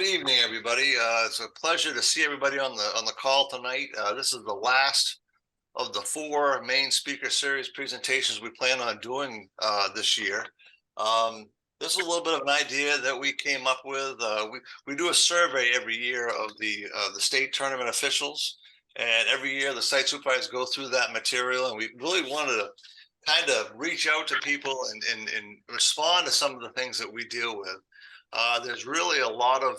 Good evening, everybody. It's a pleasure to see everybody on the call tonight. This is the last of the 4 main speaker series presentations we plan on doing this year. This is a little bit of an idea that we came up with. We do a survey every year of the state tournament officials, and every year the site supervisors go through that material, and we really wanted to kind of reach out to people and respond to some of the things that we deal with. There's really a lot of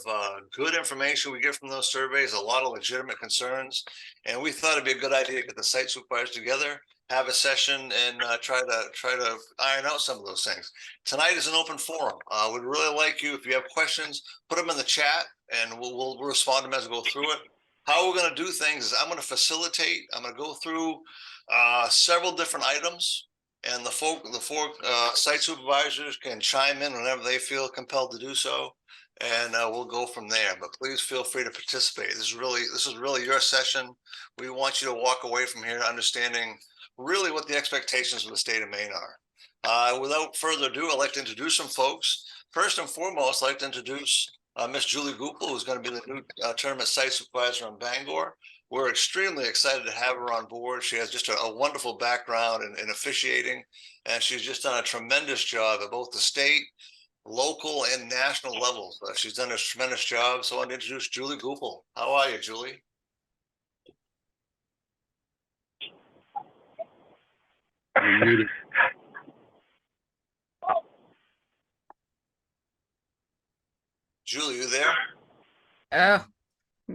good information we get from those surveys, a lot of legitimate concerns, and we thought it'd be a good idea to get the site supervisors together, have a session, and try to iron out some of those things. Tonight is an open forum. We'd really like you, if you have questions, put them in the chat, and we'll respond to them as we go through it. How we're going to do things is I'm going to facilitate. I'm going to go through several different items. And the 4 site supervisors can chime in whenever they feel compelled to do so, and we'll go from there. But please feel free to participate. This is really your session. We want you to walk away from here understanding really what the expectations of the state of Maine are. Without further ado, I'd like to introduce some folks. First and foremost, I'd like to introduce Miss Julie Goupel, who's going to be the new tournament site supervisor in Bangor. We're extremely excited to have her on board. She has just a wonderful background in officiating, and she's just done a tremendous job at both the state, local, and national levels. She's done a tremendous job. So I want to introduce Julie Goupel. How are you, Julie? Julie, you there? Oh,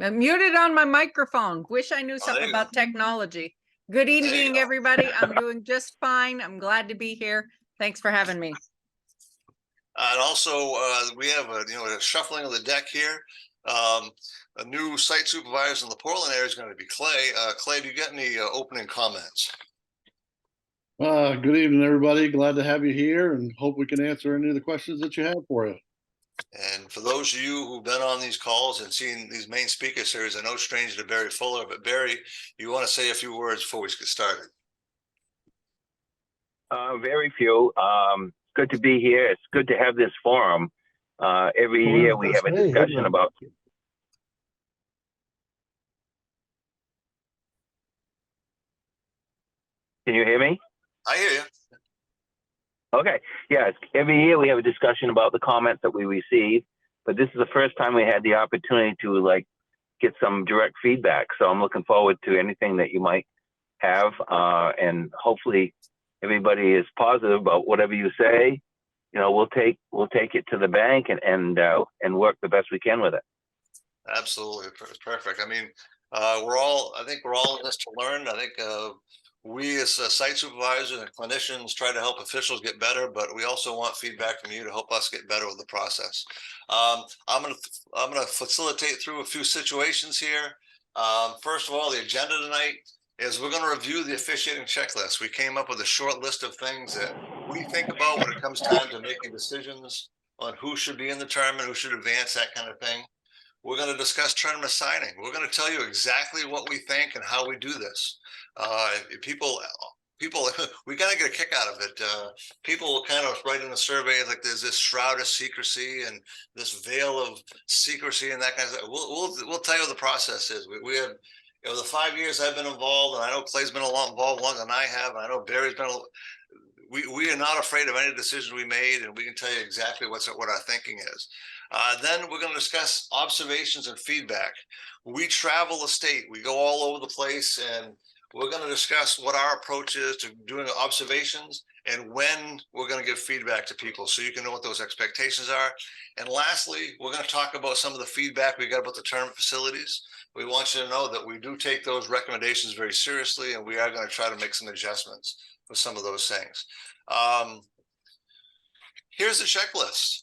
I'm muted on my microphone. Wish I knew something about technology. Good evening, everybody. I'm doing just fine. I'm glad to be here. Thanks for having me. And also, we have a shuffling of the deck here. A new site supervisor in the Portland area is going to be Clay. Clay, do you get any opening comments? Good evening, everybody. Glad to have you here, and hope we can answer any of the questions that you have for you. And for those of you who've been on these calls and seen these main speaker series, I know stranger to Barry Fuller, but Barry, you want to say a few words before we get started? Very few. Good to be here. It's good to have this forum. Every year we have a discussion about. Can you hear me? I hear you. Okay. Yes. Every year we have a discussion about the comments that we receive, but this is the first time we had the opportunity to get some direct feedback. So I'm looking forward to anything that you might have, and hopefully everybody is positive about whatever you say. We'll take it to the bank and work the best we can with it. Absolutely. Perfect. I mean, I think we're all in this to learn. I think we as site supervisors and clinicians try to help officials get better, but we also want feedback from you to help us get better with the process. I'm going to facilitate through a few situations here. First of all, the agenda tonight is we're going to review the officiating checklist. We came up with a short list of things that we think about when it comes time to making decisions on who should be in the tournament, who should advance, that kind of thing. We're going to discuss tournament signing. We're going to tell you exactly what we think and how we do this. People, we kind of get a kick out of it. People will kind of write in the survey like there's this shroud of secrecy and this veil of secrecy and that kind of stuff. We'll tell you what the process is. We have, the 5 years I've been involved, and I know Clay's been involved longer than I have, and I know Barry's been. We are not afraid of any decisions we made, and we can tell you exactly what our thinking is. Then we're going to discuss observations and feedback. We travel the state. We go all over the place, and we're going to discuss what our approach is to doing observations and when we're going to give feedback to people so you can know what those expectations are. And lastly, we're going to talk about some of the feedback we got about the tournament facilities. We want you to know that we do take those recommendations very seriously, and we are going to try to make some adjustments for some of those things. Here's the checklist.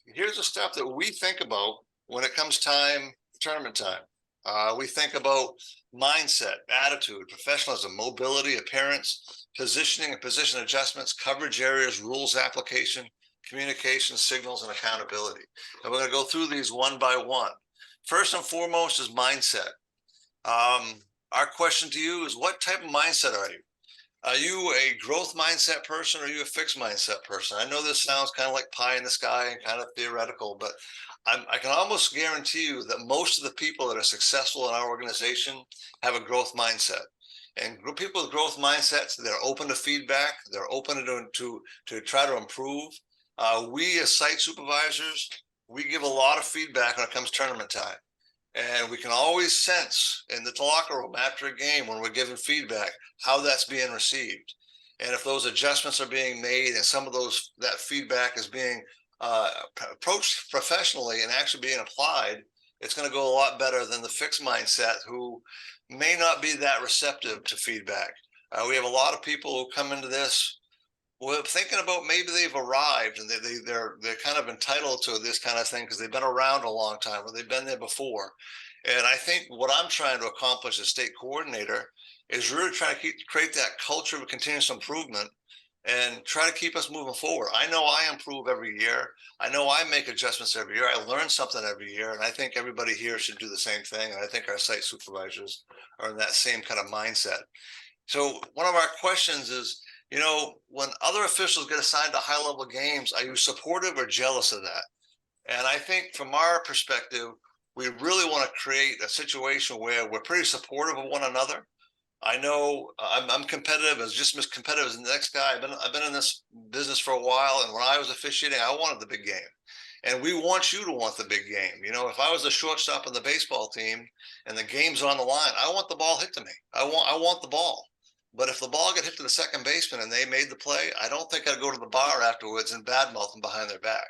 Here's the stuff that we think about when it comes tournament time. We think about mindset, attitude, professionalism, mobility, appearance, positioning and position adjustments, coverage areas, rules application, communication, signals, and accountability. And we're going to go through these one by one. First and foremost is mindset. Our question to you is, what type of mindset are you? Are you a growth mindset person or are you a fixed mindset person? I know this sounds kind of like pie in the sky and kind of theoretical, but I can almost guarantee you that most of the people that are successful in our organization have a growth mindset. And people with growth mindsets, they're open to feedback. They're open to try to improve. We as site supervisors, we give a lot of feedback when it comes tournament time. And we can always sense in the locker room after a game when we're giving feedback how that's being received. And if those adjustments are being made and some of that feedback is being approached professionally and actually being applied, it's going to go a lot better than the fixed mindset who may not be that receptive to feedback. We have a lot of people who come into this well, thinking about maybe they've arrived and they're kind of entitled to this kind of thing because they've been around a long time or they've been there before. And I think what I'm trying to accomplish as state coordinator is really trying to create that culture of continuous improvement and try to keep us moving forward. I know I improve every year. I know I make adjustments every year. I learn something every year. And I think everybody here should do the same thing. And I think our site supervisors are in that same kind of mindset. So one of our questions is, when other officials get assigned to high level games, are you supportive or jealous of that? And I think from our perspective, we really want to create a situation where we're pretty supportive of one another. I know I'm competitive, as just as competitive as the next guy. I've been in this business for a while, and when I was officiating, I wanted the big game, and we want you to want the big game. If I was a shortstop on the baseball team and the game's on the line, I want the ball hit to me. I want the ball. But if the ball got hit to the second baseman and they made the play, I don't think I'd go to the bar afterwards and badmouth them behind their back.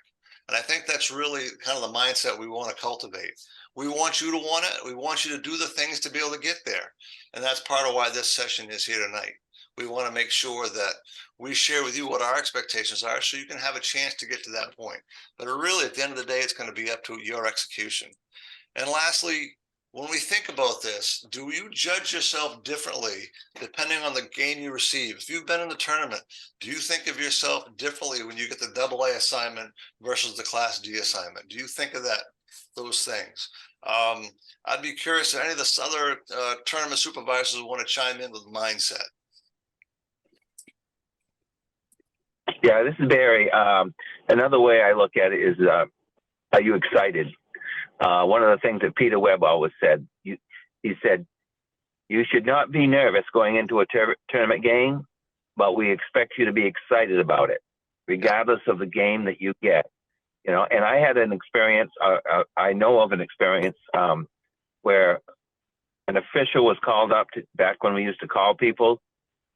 And I think that's really kind of the mindset we want to cultivate. We want you to want it. We want you to do the things to be able to get there. And that's part of why this session is here tonight. We want to make sure that we share with you what our expectations are so you can have a chance to get to that point. But really, at the end of the day, it's going to be up to your execution. And lastly, when we think about this, do you judge yourself differently depending on the game you receive? If you've been in the tournament, do you think of yourself differently when you get the AA assignment versus the Class D assignment? Do you think of those things? I'd be curious if any of the other tournament supervisors want to chime in with mindset. Yeah, this is Barry. Another way I look at it is, are you excited? One of the things that Peter Webb always said, he said, you should not be nervous going into a tournament game, but we expect you to be excited about it, regardless of the game that you get. And I had an experience, I know of an experience where an official was called up back when we used to call people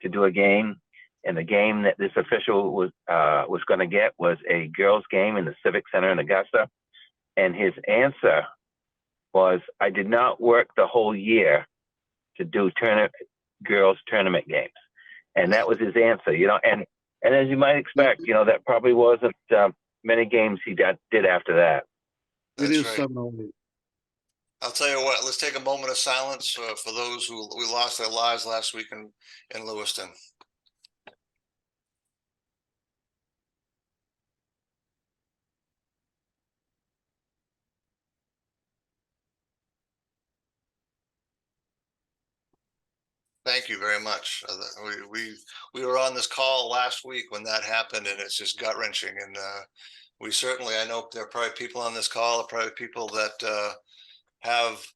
to do a game. And the game that this official was going to get was a girls' game in the Civic Center in Augusta. And his answer was, I did not work the whole year to do girls' tournament games. And that was his answer, and as you might expect, that probably wasn't many games he did after that. It is right. 7:08. I'll tell you what, let's take a moment of silence for those who lost their lives last week in Lewiston. Thank you very much. We were on this call last week when that happened, and it's just gut wrenching. And I know there are probably people on this call, probably people that have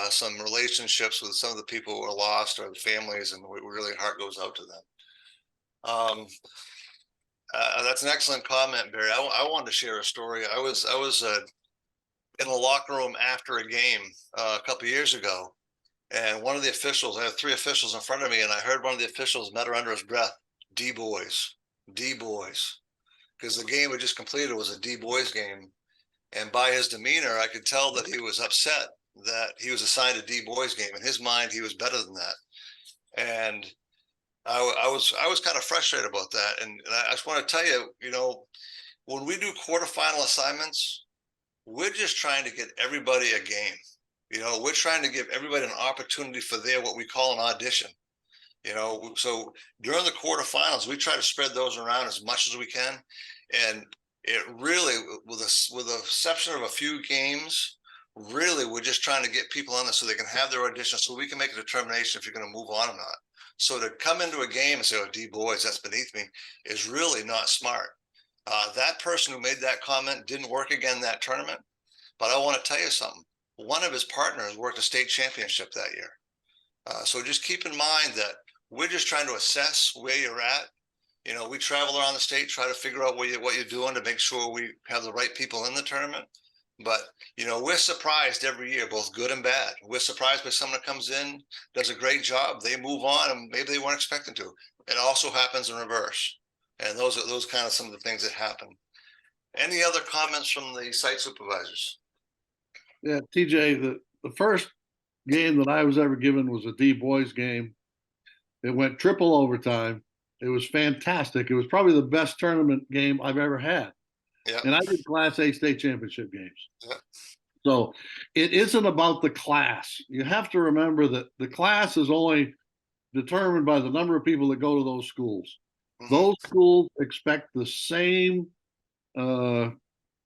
some relationships with some of the people who are lost or the families, and really heart goes out to them. That's an excellent comment, Barry. I wanted to share a story. I was in a locker room after a game a couple of years ago. And one of the officials, I had three officials in front of me, and I heard one of the officials mutter under his breath, D boys, because the game we just completed was a D boys game. And by his demeanor, I could tell that he was upset that he was assigned a D boys game. In his mind, he was better than that. And I was kind of frustrated about that. And I just want to tell you, when we do quarterfinal assignments, we're just trying to get everybody a game. We're trying to give everybody an opportunity for what we call an audition. So during the quarterfinals, we try to spread those around as much as we can. And it really, with the exception of a few games, really, we're just trying to get people on this so they can have their audition so we can make a determination if you're going to move on or not. So to come into a game and say, oh, D boys, that's beneath me, is really not smart. That person who made that comment didn't work again that tournament. But I want to tell you something. One of his partners worked a state championship that year. So just keep in mind that we're just trying to assess where you're at. You know, we travel around the state, try to figure out what you're doing to make sure we have the right people in the tournament. But, you know, we're surprised every year, both good and bad. We're surprised by someone that comes in, does a great job, they move on, and maybe they weren't expecting to. It also happens in reverse. And those are kind of some of the things that happen. Any other comments from the site supervisors? Yeah, TJ, the first game that I was ever given was a D boys game. It went triple overtime. It was fantastic. It was probably the best tournament game I've ever had. Yeah. And I did Class A state championship games. Yeah. So it isn't about the class. You have to remember that the class is only determined by the number of people that go to those schools. Mm-hmm. Those schools expect the same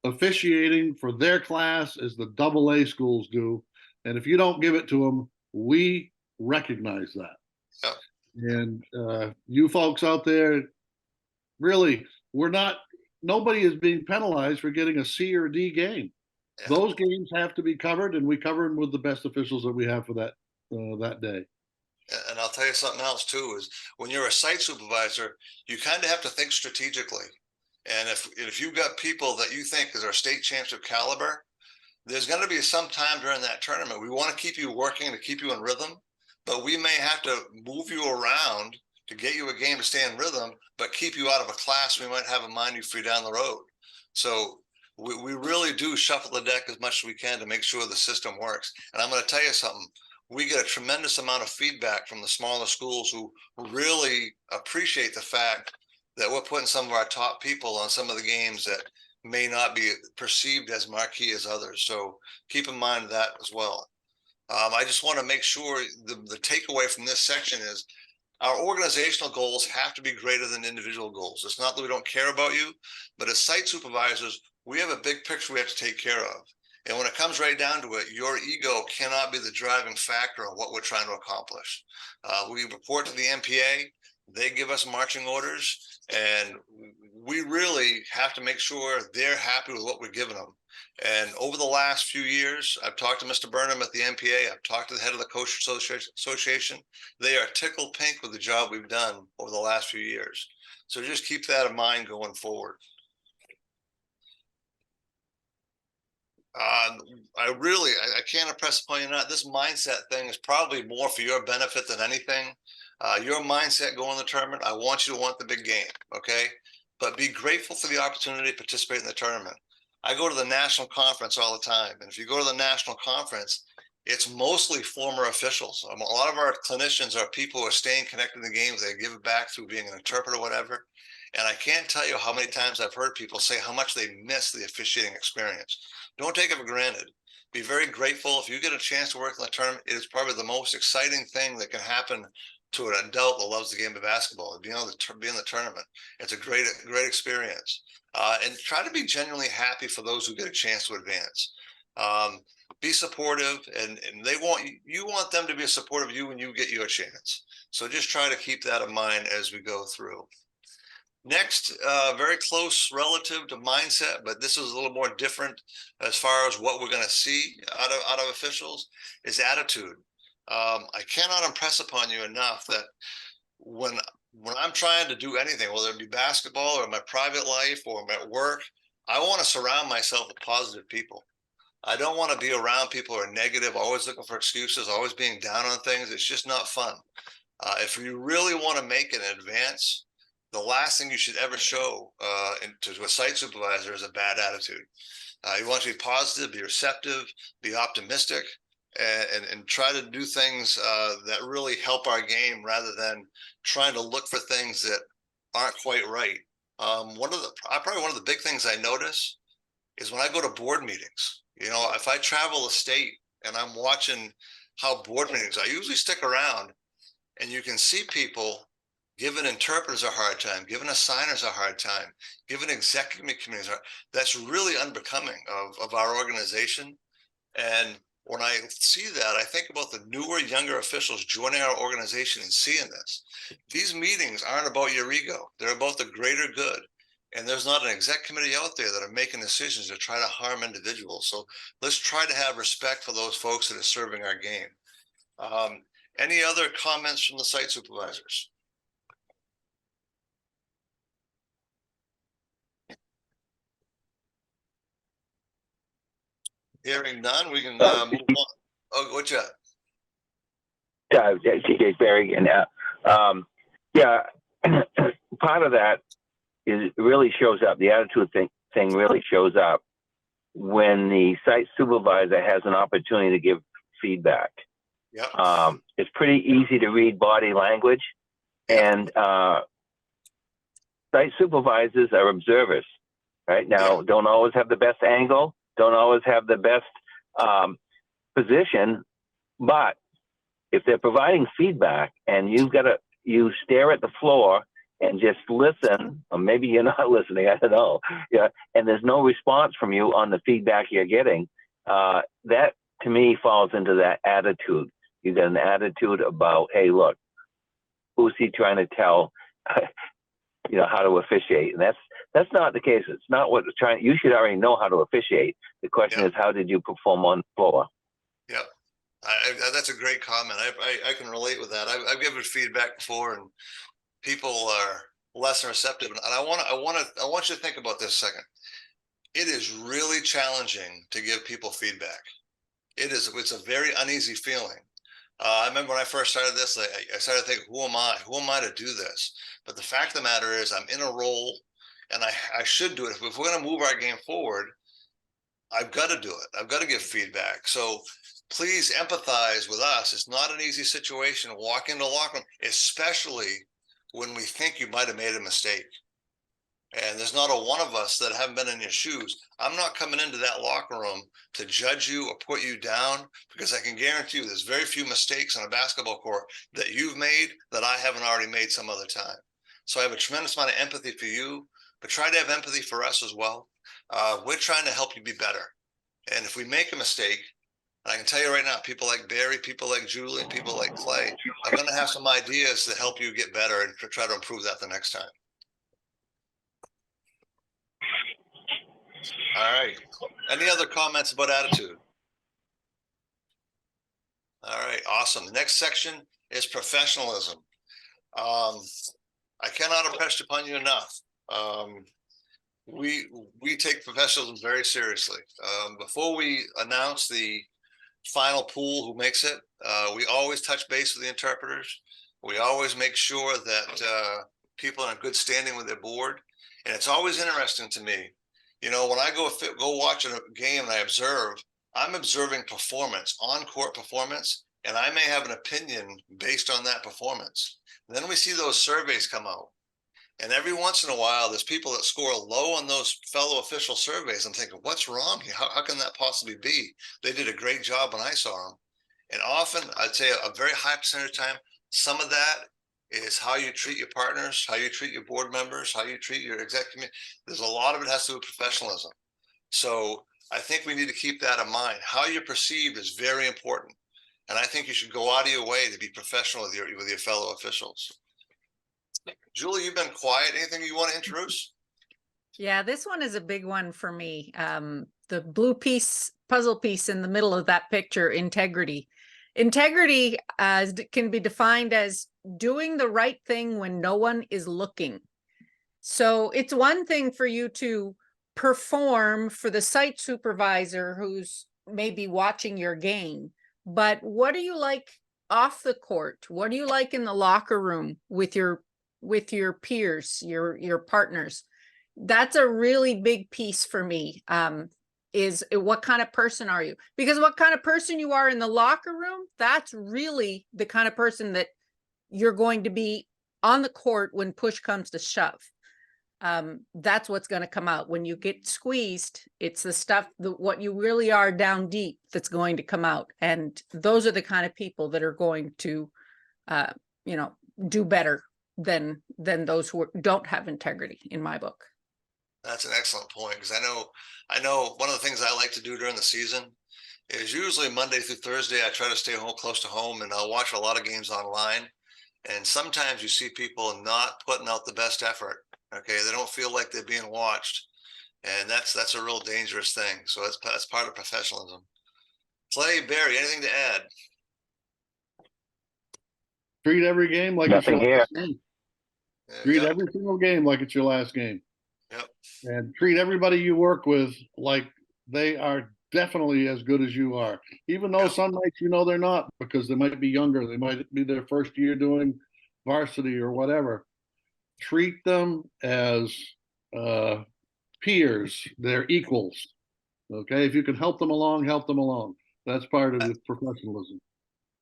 officiating for their class as the AA schools do. And if you don't give it to them, we recognize that. Yeah. And you folks out there, really, nobody is being penalized for getting a C or D game. Yeah. Those games have to be covered, and we cover them with the best officials that we have for that day. And I'll tell you something else too, is when you're a site supervisor, you kind of have to think strategically. And if you've got people that you think is our state championship caliber, there's going to be some time during that tournament. We want to keep you working to keep you in rhythm, but we may have to move you around to get you a game to stay in rhythm, but keep you out of a class we might have in mind you for you down the road. So we really do shuffle the deck as much as we can to make sure the system works. And I'm going to tell you something. We get a tremendous amount of feedback from the smaller schools who really appreciate the fact that we're putting some of our top people on some of the games that may not be perceived as marquee as others. So keep in mind that as well. I just want to make sure the takeaway from this section is our organizational goals have to be greater than individual goals. It's not that we don't care about you, but as site supervisors, we have a big picture we have to take care of. And when it comes right down to it, your ego cannot be the driving factor of what we're trying to accomplish. We report to the MPA, they give us marching orders, and we really have to make sure they're happy with what we're giving them. And over the last few years, I've talked to Mr. Burnham at the MPA, I've talked to the head of the Coach Association. They are tickled pink with the job we've done over the last few years. So just keep that in mind going forward. I can't impress upon you not, this mindset thing is probably more for your benefit than anything. Your mindset going to the tournament, I want you to want the big game, okay? But be grateful for the opportunity to participate in the tournament. I go to the national conference all the time. And if you go to the national conference, it's mostly former officials. A lot of our clinicians are people who are staying connected to the games. They give it back through being an interpreter or whatever. And I can't tell you how many times I've heard people say how much they miss the officiating experience. Don't take it for granted. Be very grateful. If you get a chance to work in the tournament, it is probably the most exciting thing that can happen to an adult that loves the game of basketball. Being able to be in the tournament, it's a great experience. And try to be genuinely happy for those who get a chance to advance. Be supportive, and you want them to be supportive of you when you get your chance. So just try to keep that in mind as we go through. Next, very close relative to mindset, but this is a little more different as far as what we're going to see out of officials, is attitude. I cannot impress upon you enough that when I'm trying to do anything, whether it be basketball or my private life or at work, I want to surround myself with positive people. I don't want to be around people who are negative, always looking for excuses, always being down on things. It's just not fun. If you really want to make it an advance, the last thing you should ever show to a site supervisor is a bad attitude. You want to be positive, be receptive, be optimistic, and try to do things that really help our game rather than trying to look for things that aren't quite right. Probably one of the big things I notice is when I go to board meetings. You know, if I travel the state and I'm watching how board meetings, I usually stick around, and you can see people giving interpreters a hard time, giving assigners a hard time, giving executive committees. That's really unbecoming of our organization. And when I see that, I think about the newer, younger officials joining our organization and seeing this. These meetings aren't about your ego. They're about the greater good. And there's not an exec committee out there that are making decisions to try to harm individuals. So let's try to have respect for those folks that are serving our game. Any other comments from the site supervisors? Hearing none, we can move on. Oh, what's that? TJ Barry again. Yeah, part of that is really shows up. The attitude thing really shows up when the site supervisor has an opportunity to give feedback. Yeah. It's pretty easy to read body language, and site supervisors are observers. Right now, don't always have the best angle, don't always have the best position, but if they're providing feedback and you stare at the floor and just listen, or maybe you're not listening, I don't know, and there's no response from you on the feedback you're getting, that to me falls into that attitude. You got an attitude about, hey, look, who's he trying to tell, how to officiate? And that's not the case. It's not what it's trying. You should already know how to officiate. The question is, how did you perform on the floor? Yep. That's a great comment. I can relate with that. I've given feedback before, and people are less receptive. And I want you to think about this a second. It is really challenging to give people feedback. It's a very uneasy feeling. I remember when I first started this, I started thinking, who am I? Who am I to do this? But the fact of the matter is, I'm in a role, and I should do it. If we're going to move our game forward, I've got to do it. I've got to give feedback. So please empathize with us. It's not an easy situation to walk into a locker room, especially when we think you might have made a mistake. And there's not a one of us that haven't been in your shoes. I'm not coming into that locker room to judge you or put you down, because I can guarantee you there's very few mistakes on a basketball court that you've made that I haven't already made some other time. So I have a tremendous amount of empathy for you, but try to have empathy for us as well. We're trying to help you be better. And if we make a mistake, and I can tell you right now, people like Barry, people like Julie, and people like Clay are going to have some ideas to help you get better and try to improve that the next time. All right. Any other comments about attitude? All right, awesome. The next section is professionalism. I cannot impress upon you enough. We take professionalism very seriously. Before we announce the final pool who makes it, we always touch base with the interpreters. We always make sure that people are in good standing with their board. And it's always interesting to me, when I go watch a game and I observe, I'm observing performance, on-court performance, and I may have an opinion based on that performance. And then we see those surveys come out. And every once in a while, there's people that score low on those fellow official surveys. I'm thinking, what's wrong here? How can that possibly be? They did a great job when I saw them. And often, I'd say a very high percentage of time, some of that is how you treat your partners, how you treat your board members, how you treat your executive. There's a lot of it has to do with professionalism. So I think we need to keep that in mind. How you're perceived is very important. And I think you should go out of your way to be professional with your fellow officials. Julie, you've been quiet. Anything you want to introduce? Yeah, this one is a big one for me. The blue puzzle piece in the middle of that picture, integrity. Integrity can be defined as doing the right thing when no one is looking. So it's one thing for you to perform for the site supervisor who's maybe watching your game, but what do you like off the court? What do you like in the locker room with your peers, your partners? That's a really big piece for me. Is what kind of person are you? Because what kind of person you are in the locker room, that's really the kind of person that you're going to be on the court when push comes to shove. That's what's going to come out when you get squeezed. It's the stuff that what you really are down deep that's going to come out. And those are the kind of people that are going to, do better than those who don't have integrity, in my book. That's an excellent point, because I know one of the things I like to do during the season is usually Monday through Thursday. I try to stay home close to home, and I'll watch a lot of games online. And sometimes you see people not putting out the best effort. Okay, they don't feel like they're being watched, and that's a real dangerous thing. So that's part of professionalism. Clay, Barry, anything to add? Treat every game like it's your Nothing here. last game. Treat Yep, every single game like it's your last game. yep. And treat everybody you work with like they are definitely as good as you are. Even though Yep. some nights you know they're not because they might be younger, they might be their first year doing varsity or whatever. Treat them as peers, they're equals. Okay, if you can help them along, help them along. That's part of the professionalism.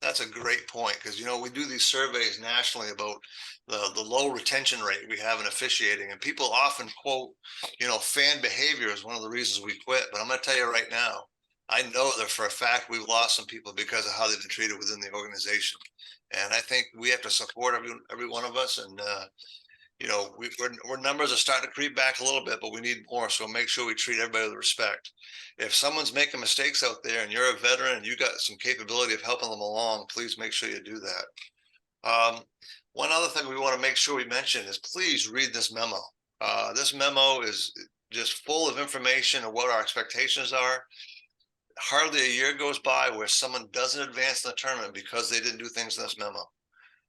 That's a great point, because we do these surveys nationally about the low retention rate we have in officiating, and people often quote, fan behavior is one of the reasons we quit. But I'm going to tell you right now, I know that for a fact we've lost some people because of how they've been treated within the organization, and I think we have to support every one of us. And our numbers are starting to creep back a little bit, but we need more. So make sure we treat everybody with respect. If someone's making mistakes out there and you're a veteran and you got some capability of helping them along, please make sure you do that. One other thing we want to make sure we mention is please read this memo. This memo is just full of information of what our expectations are. Hardly a year goes by where someone doesn't advance in the tournament because they didn't do things in this memo.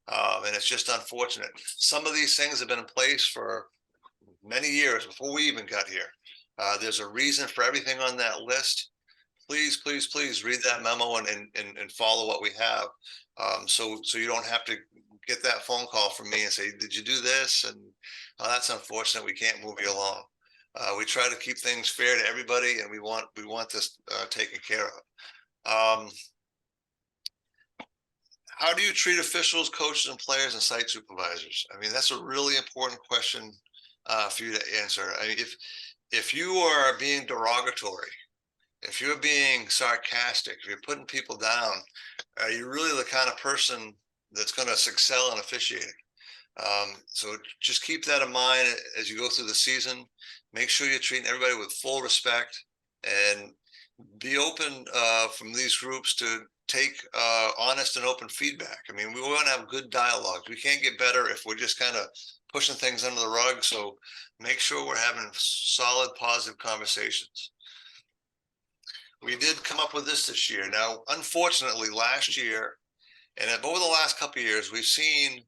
And it's just unfortunate. Some of these things have been in place for many years before we even got here. There's a reason for everything on that list. Please, please, please read that memo and follow what we have. So you don't have to get that phone call from me and say, did you do this? And that's unfortunate. We can't move you along. We try to keep things fair to everybody, and we want this taken care of. How do you treat officials, coaches, and players and site supervisors? I mean, that's a really important question for you to answer. I mean, if you are being derogatory, if you're being sarcastic, if you're putting people down, are you really the kind of person that's going to excel in officiating? So just keep that in mind as you go through the season. Make sure you're treating everybody with full respect, and be open from these groups to take honest and open feedback. I mean, we want to have good dialogues. We can't get better if we're just kind of pushing things under the rug. So make sure we're having solid, positive conversations. We did come up with this year. Now, unfortunately, last year and over the last couple of years, we've seen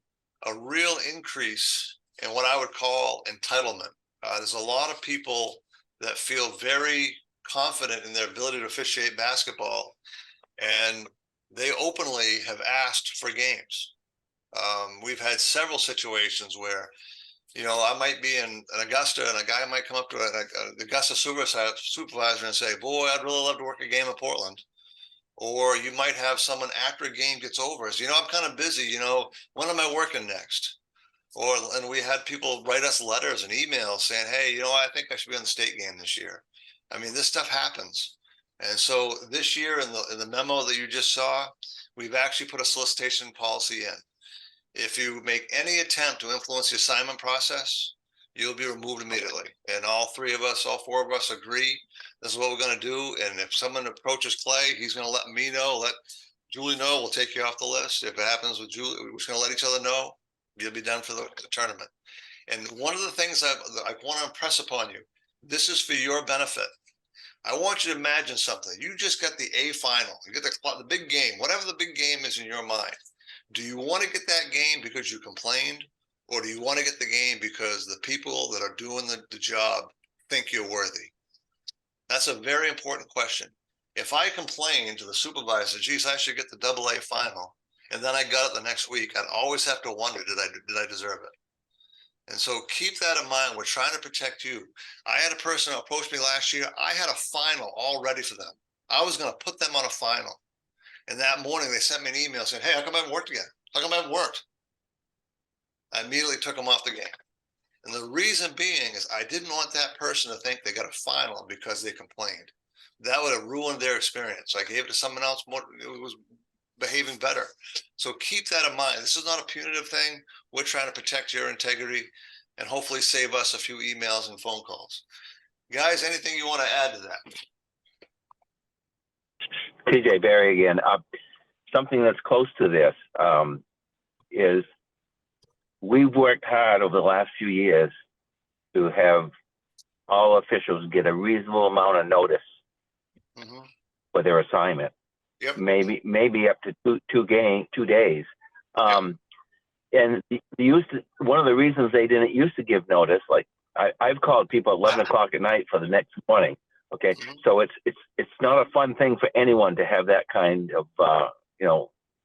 a real increase in what I would call entitlement. There's a lot of people that feel very confident in their ability to officiate basketball, and they openly have asked for games. We've had several situations where, I might be in Augusta and a guy might come up to an Augusta supervisor and say, boy, I'd really love to work a game in Portland. Or you might have someone after a game gets over, so, I'm kind of busy, when am I working next? And we had people write us letters and emails saying, hey, I think I should be on the state game this year. I mean, this stuff happens. And so this year in the memo that you just saw, we've actually put a solicitation policy in. If you make any attempt to influence the assignment process, you'll be removed immediately. And all four of us agree this is what we're going to do. And if someone approaches Clay, he's going to let me know, let Julie know, we'll take you off the list. If it happens with Julie, we're just going to let each other know. You'll be done for the tournament. And one of the things I want to impress upon you, this is for your benefit. I want you to imagine something. You just got the A final. You get the big game, whatever the big game is in your mind. Do you want to get that game because you complained? Or do you want to get the game because the people that are doing the job think you're worthy? That's a very important question. If I complain to the supervisor, geez, I should get the AA final, and then I got it the next week, I'd always have to wonder, did I deserve it? And so keep that in mind. We're trying to protect you. I had a person approach me last year. I had a final all ready for them. I was going to put them on a final. And that morning they sent me an email saying, hey, how come I haven't worked again? How come I haven't worked? I immediately took them off the game. And the reason being is I didn't want that person to think they got a final because they complained. That would have ruined their experience. I gave it to someone else who was behaving better. So keep that in mind. This is not a punitive thing. We're trying to protect your integrity and hopefully save us a few emails and phone calls. Guys, anything you want to add to that? TJ Barry again. Something that's close to this is we've worked hard over the last few years to have all officials get a reasonable amount of notice Mhm. for their assignment. Yep. Maybe up to two days. And one of the reasons they didn't used to give notice, like I've called people at 11 o'clock at night for the next morning. Okay, so it's not a fun thing for anyone to have that kind of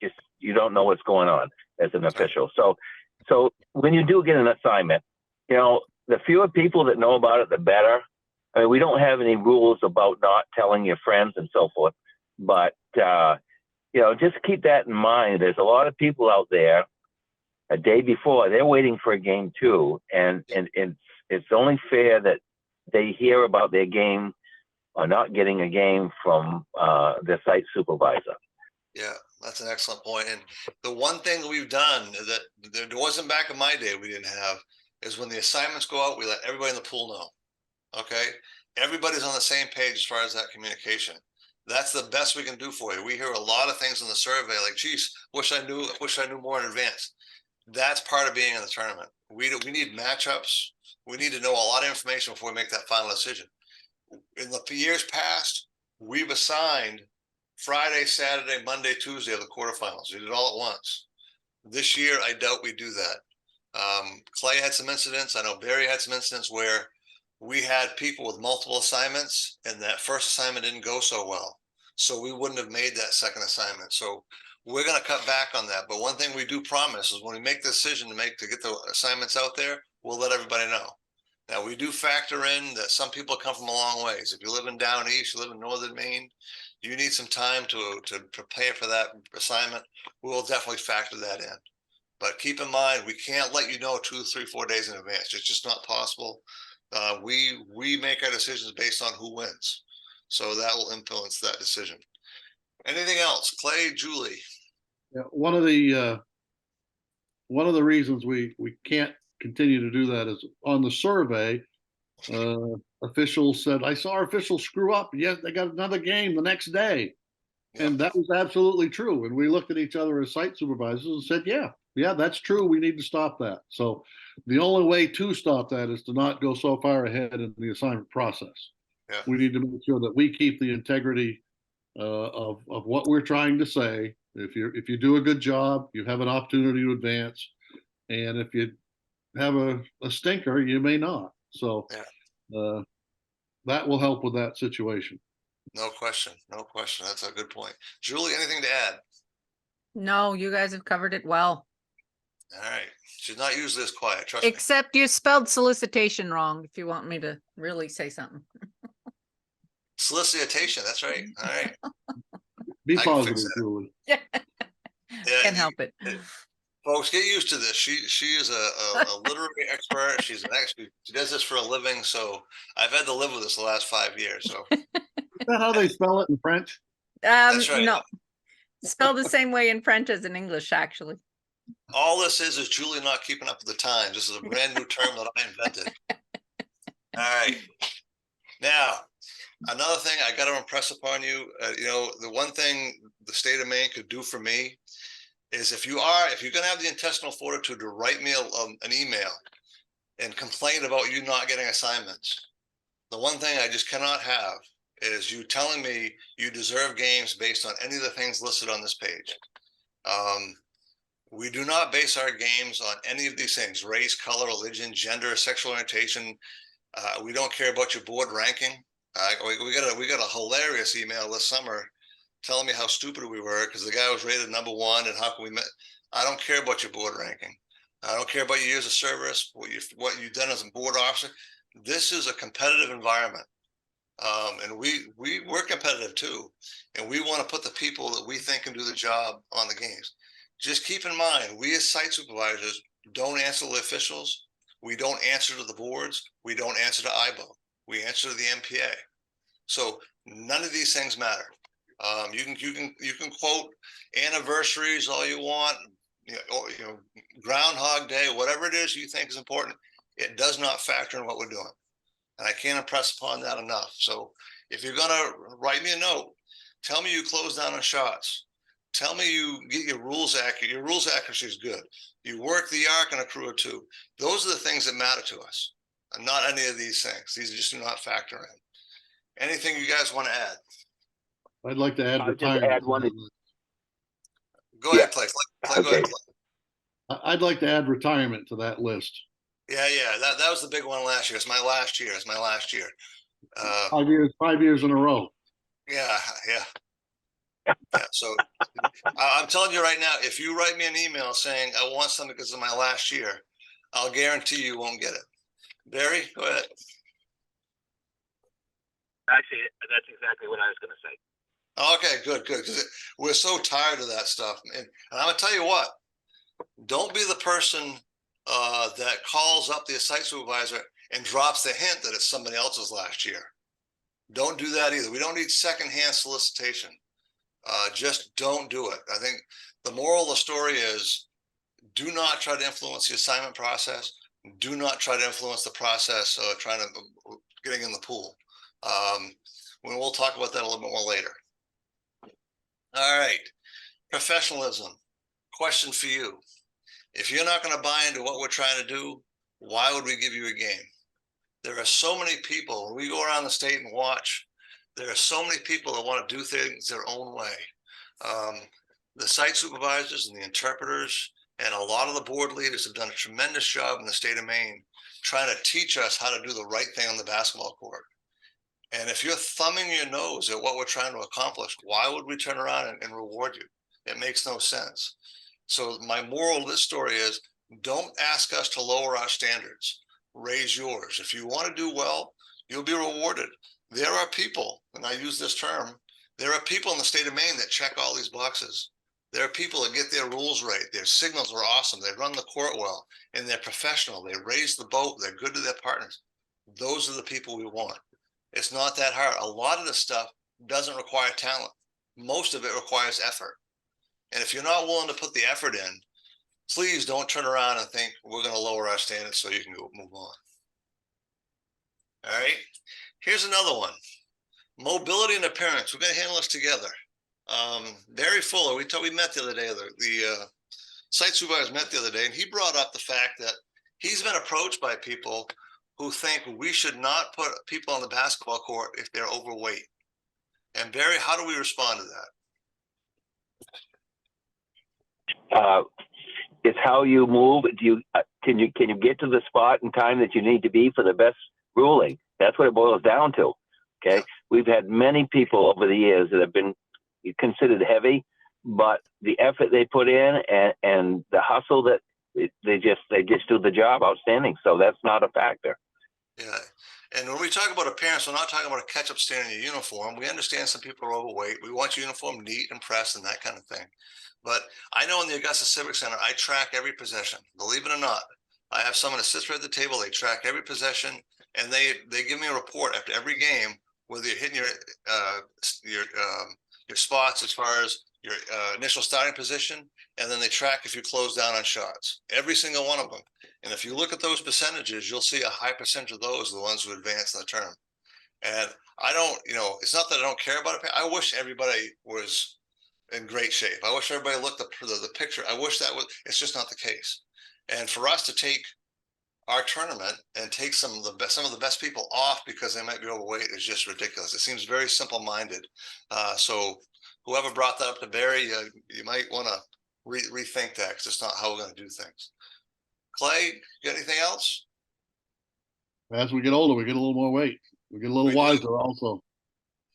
just you don't know what's going on as an official. So when you do get an assignment, the fewer people that know about it, the better. I mean, we don't have any rules about not telling your friends and so forth, but just keep that in mind. There's a lot of people out there a day before they're waiting for a game too, and it's only fair that they hear about their game or not getting a game from the site supervisor. Yeah, that's an excellent point. And the one thing we've done that there wasn't back in my day we didn't have is when the assignments go out, we let everybody in the pool know. Okay, everybody's on the same page as far as that communication. That's the best we can do for you. We hear a lot of things in the survey like, geez, wish I knew more in advance. That's part of being in the tournament. We need matchups. We need to know a lot of information before we make that final decision. In the years past, we've assigned Friday, Saturday, Monday, Tuesday of the quarterfinals. We did it all at once. This year, I doubt we do that. Clay had some incidents. I know Barry had some incidents where we had people with multiple assignments and that first assignment didn't go so well. So we wouldn't have made that second assignment. So we're going to cut back on that. But one thing we do promise is when we make the decision to get the assignments out there, we'll let everybody know. Now, we do factor in that some people come from a long ways. If you live in down east, you live in northern Maine, you need some time to prepare for that assignment. We will definitely factor that in. But keep in mind, we can't let you know 2, 3, 4 days in advance. It's just not possible. We make our decisions based on who wins. So that will influence that decision. Anything else? Clay, Julie? Yeah, one of the reasons we can't continue to do that is on the survey, officials said, I saw our officials screw up. Yes, they got another game the next day. Yeah. And that was absolutely true. And we looked at each other as site supervisors and said, yeah, that's true. We need to stop that. So the only way to stop that is to not go so far ahead in the assignment process. Yeah. We need to make sure that we keep the integrity of what we're trying to say. If you do a good job, you have an opportunity to advance. And if you have a stinker, you may not. So that will help with that situation. No question. That's a good point. Julie, anything to add? No, you guys have covered it well. All right. She's not usually this quiet. Trust me. Except you spelled solicitation wrong, if you want me to really say something. Solicitation. That's right. All right. Be I can fix positive, that. Julie. Yeah. Yeah, Can't help it. Folks, get used to this. She is a literary expert. She's an expert. She does this for a living. So I've had to live with this the last 5 years. So Is that how they spell it in French? That's right. No, spelled the same way in French as in English, actually. all this is Julie not keeping up with the times. This is a brand new term that I invented. All right. Now, another thing I got to impress upon you, the one thing the state of Maine could do for me is if you're going to have the intestinal fortitude to write me an email and complain about you not getting assignments, the one thing I just cannot have is you telling me you deserve games based on any of the things listed on this page. We do not base our games on any of these things: race, color, religion, gender, sexual orientation. We don't care about your board ranking. We got a hilarious email this summer telling me how stupid we were because the guy was rated #1 and how can we met. I don't care about your board ranking. I don't care about your years of service, what you've done as a board officer. This is a competitive environment. And we're competitive too. And we want to put the people that we think can do the job on the games. Just keep in mind, we as site supervisors don't answer to the officials. We don't answer to the boards. We don't answer to IBO. We answer to the MPA. So none of these things matter. You can quote anniversaries all you want, Groundhog Day, whatever it is you think is important. It does not factor in what we're doing, and I can't impress upon that enough. So if you're gonna write me a note, Tell me you close down on shots. Tell me you get your rules accurate. Your rules accuracy is good. You work the arc in a crew or two. Those are the things that matter to us, and not any of these things. These just do not factor in. Anything you guys want to add? I'd like to add I'll just retirement. add one. Go Yeah. ahead, Clay. Clay, go ahead, Clay. I'd like to add retirement to that list. Yeah, that was the big one last year. It's my last year. It's my last year. 5 years in a row. Yeah. So I'm telling you right now, if you write me an email saying I want something because of my last year, I'll guarantee you won't get it. Barry, go ahead. Actually, that's exactly what I was going to say. Okay, good. Because we're so tired of that stuff. And I'm gonna tell you what, don't be the person that calls up the site supervisor and drops the hint that it's somebody else's last year. Don't do that either. We don't need secondhand solicitation. Just don't do it. I think the moral of the story is do not try to influence the assignment process. Do not try to influence the process of getting in the pool. We'll talk about that a little bit more later. All right, professionalism. Question for you. If you're not going to buy into what we're trying to do, why would we give you a game? There are so many people, when we go around the state and watch, there are so many people that want to do things their own way. The site supervisors and the interpreters and a lot of the board leaders have done a tremendous job in the state of Maine trying to teach us how to do the right thing on the basketball court. And if you're thumbing your nose at what we're trying to accomplish, why would we turn around and reward you? It makes no sense. So my moral of this story is don't ask us to lower our standards. Raise yours. If you want to do well, you'll be rewarded. There are people, and I use this term, there are people in the state of Maine that check all these boxes. There are people that get their rules right. Their signals are awesome. They run the court well, and they're professional. They raise the boat. They're good to their partners. Those are the people we want. It's not that hard. A lot of this stuff doesn't require talent. Most of it requires effort. And if you're not willing to put the effort in, please don't turn around and think we're going to lower our standards so you can go move on. All right. Here's another one. Mobility and appearance. We're going to handle this together. Barry Fuller, we met the other day. The site supervisor met the other day, and he brought up the fact that he's been approached by people who think we should not put people on the basketball court if they're overweight. And Barry, how do we respond to that? It's how you move. Can you get to the spot in time that you need to be for the best ruling? That's what it boils down to. Okay, yeah. We've had many people over the years that have been considered heavy, but the effort they put in and the hustle that they just do the job outstanding. So that's not a factor. Yeah. And when we talk about appearance, we're not talking about a catch-up stand in your uniform. We understand some people are overweight. We want your uniform neat and pressed and that kind of thing. But I know in the Augusta Civic Center, I track every possession. Believe it or not, I have someone that sits right at the table. They track every possession, and they give me a report after every game whether you're hitting your spots as far as your initial starting position, and then they track if you close down on shots. Every single one of them. And if you look at those percentages, you'll see a high percentage of those are the ones who advance in the term. And I don't, it's not that I don't care about it. I wish everybody was in great shape. I wish everybody looked at the picture. I wish that was, it's just not the case. And for us to take our tournament and take some of the best people off because they might be overweight is just ridiculous. It seems very simple-minded. So whoever brought that up to Barry, you might want to rethink that because it's not how we're going to do things. Clay, you got anything else? As we get older, we get a little more weight. We get a little wiser also.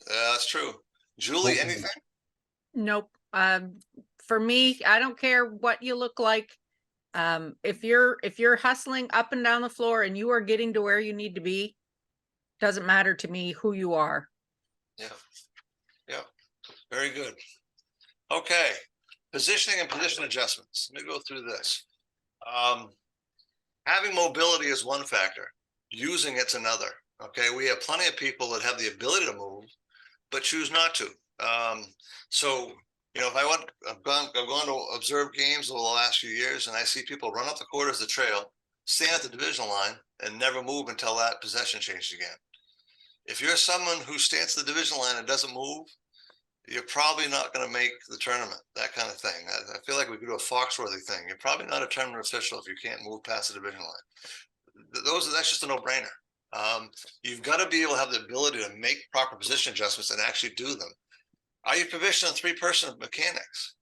That's true. Julie, anything? Nope. For me, I don't care what you look like. If you're hustling up and down the floor and you are getting to where you need to be, doesn't matter to me who you are. Yeah. Very good. Okay. Positioning and position adjustments. Let me go through this. Having mobility is one factor. Using it's another. Okay. We have plenty of people that have the ability to move, but choose not to. So, if I've gone to observe games over the last few years, and I see people run up the court as the trail, stand at the division line, and never move until that possession changed again. If you're someone who stands at the division line and doesn't move, you're probably not going to make the tournament, that kind of thing. I feel like we could do a Foxworthy thing. You're probably not a tournament official if you can't move past the division line. That's just a no-brainer. You've got to be able to have the ability to make proper position adjustments and actually do them. Are you proficient in three-person mechanics?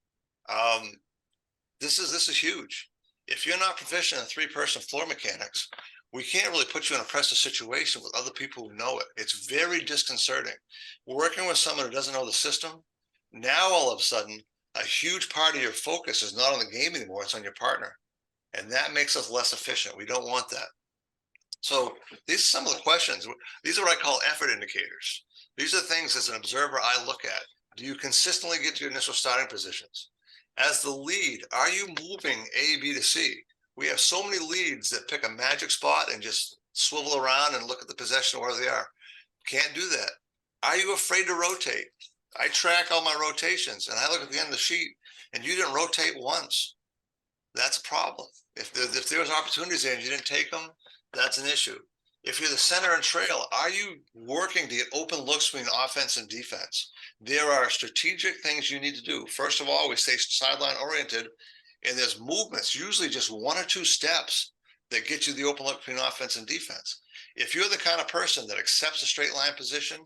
This is huge. If you're not proficient in three-person floor mechanics, we can't really put you in a pressure situation with other people who know it. It's very disconcerting. Working with someone who doesn't know the system, now all of a sudden, a huge part of your focus is not on the game anymore, it's on your partner. And that makes us less efficient. We don't want that. So these are some of the questions. These are what I call effort indicators. These are things as an observer I look at. Do you consistently get to your initial starting positions? As the lead, are you moving A, B to C? We have so many leads that pick a magic spot and just swivel around and look at the possession where they are. Can't do that. Are you afraid to rotate? I track all my rotations and I look at the end of the sheet and you didn't rotate once. That's a problem. If there was opportunities there and you didn't take them, that's an issue. If you're the center and trail, are you working to get open looks between offense and defense? There are strategic things you need to do. First of all, we stay sideline oriented, and there's movements, usually just one or two steps that get you the open look between offense and defense. If you're the kind of person that accepts a straight line position,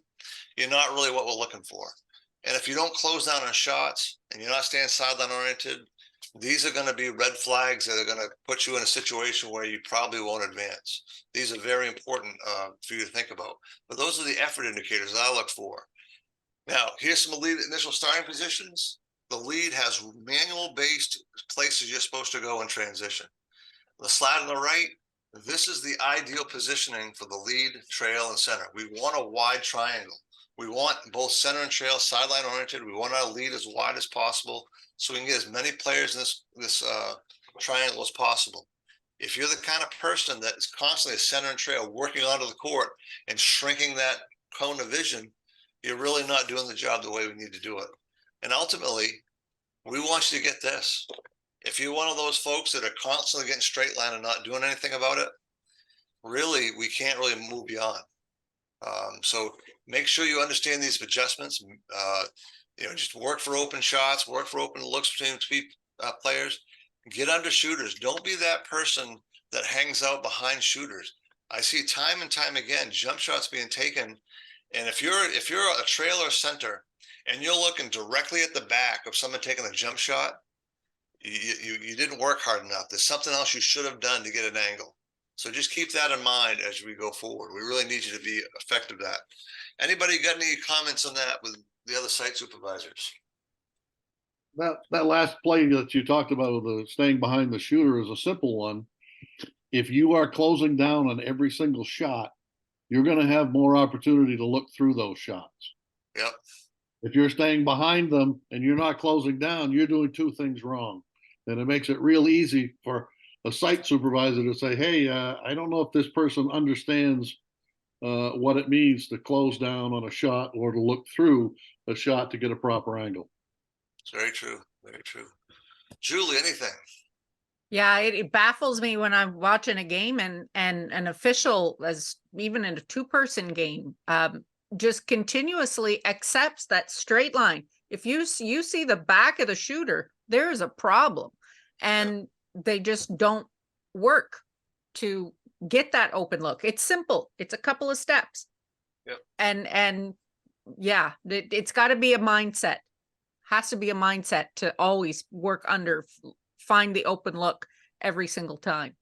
you're not really what we're looking for. And if you don't close down on shots and you're not staying sideline oriented, these are going to be red flags that are going to put you in a situation where you probably won't advance. These are very important for you to think about. But those are the effort indicators that I look for. Now, here's some lead initial starting positions. The lead has manual-based places you're supposed to go in transition. The slide on the right, this is the ideal positioning for the lead, trail, and center. We want a wide triangle. We want both center and trail sideline oriented. We want our lead as wide as possible so we can get as many players in this triangle as possible. If you're the kind of person that is constantly a center and trail working onto the court and shrinking that cone of vision, you're really not doing the job the way we need to do it. And ultimately, we want you to get this. If you're one of those folks that are constantly getting straight line and not doing anything about it, really, we can't really move beyond. So make sure you understand these adjustments. Just work for open shots, work for open looks between players. Get under shooters. Don't be that person that hangs out behind shooters. I see time and time again jump shots being taken, and if you're a trailer center and you're looking directly at the back of someone taking a jump shot, you didn't work hard enough. There's something else you should have done to get an angle. So just keep that in mind as we go forward. We really need you to be effective at that. Anybody got any comments on that with the other site supervisors? That last play that you talked about, the staying behind the shooter, is a simple one. If you are closing down on every single shot, you're going to have more opportunity to look through those shots. Yep. If you're staying behind them and you're not closing down, you're doing two things wrong. And it makes it real easy for a site supervisor to say, hey, I don't know if this person understands what it means to close down on a shot or to look through a shot to get a proper angle. It's very true. Very true. Julie, anything? Yeah, it baffles me when I'm watching a game and an official, as even in a two-person game, just continuously accepts that straight line. If you see the back of the shooter, there is a problem, and they just don't work to get that open look. It's simple. It's a couple of steps. Yep. And yeah, it's got to be a mindset. Has to be a mindset to always work under, find the open look every single time.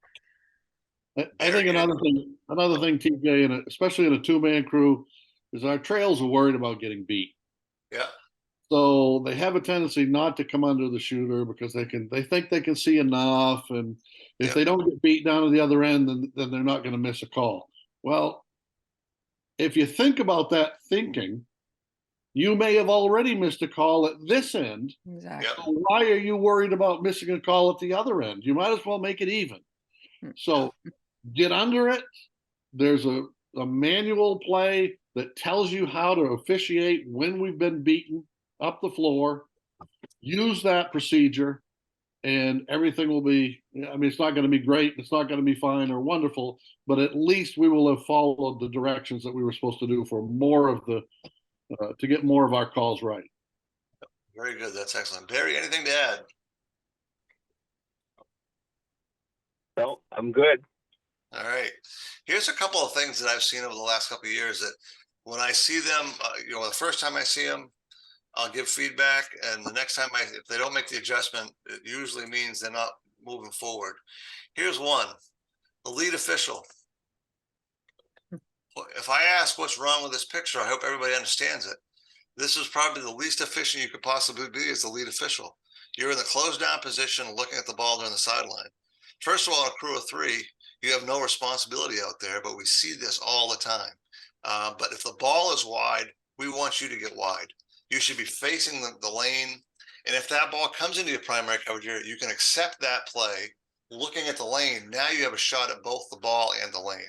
I think another thing, TJ, and especially in a two-man crew, is our trails are worried about getting beat. Yeah. So they have a tendency not to come under the shooter because they think they can see enough, and if they don't get beat down to the other end, then they're not going to miss a call. Well, if you think about that thinking, you may have already missed a call at this end. Exactly. So why are you worried about missing a call at the other end? You might as well make it even. So get under it. There's a manual play that tells you how to officiate when we've been beaten up the floor. Use that procedure and everything will be, I mean, it's not going to be great. It's not going to be fine or wonderful, but at least we will have followed the directions that we were supposed to do for more of the, to get more of our calls right. Very good. That's excellent. Barry, anything to add? No, I'm good. All right. Here's a couple of things that I've seen over the last couple of years that when I see them, the first time I see them, I'll give feedback. And the next time if they don't make the adjustment, it usually means they're not moving forward. Here's one, the lead official. If I ask what's wrong with this picture, I hope everybody understands it. This is probably the least efficient you could possibly be as the lead official. You're in the closed down position looking at the ball during the sideline. First of all, on a crew of three, you have no responsibility out there, but we see this all the time. But if the ball is wide, we want you to get wide. You should be facing the lane. And if that ball comes into your primary coverage area, you can accept that play looking at the lane. Now you have a shot at both the ball and the lane.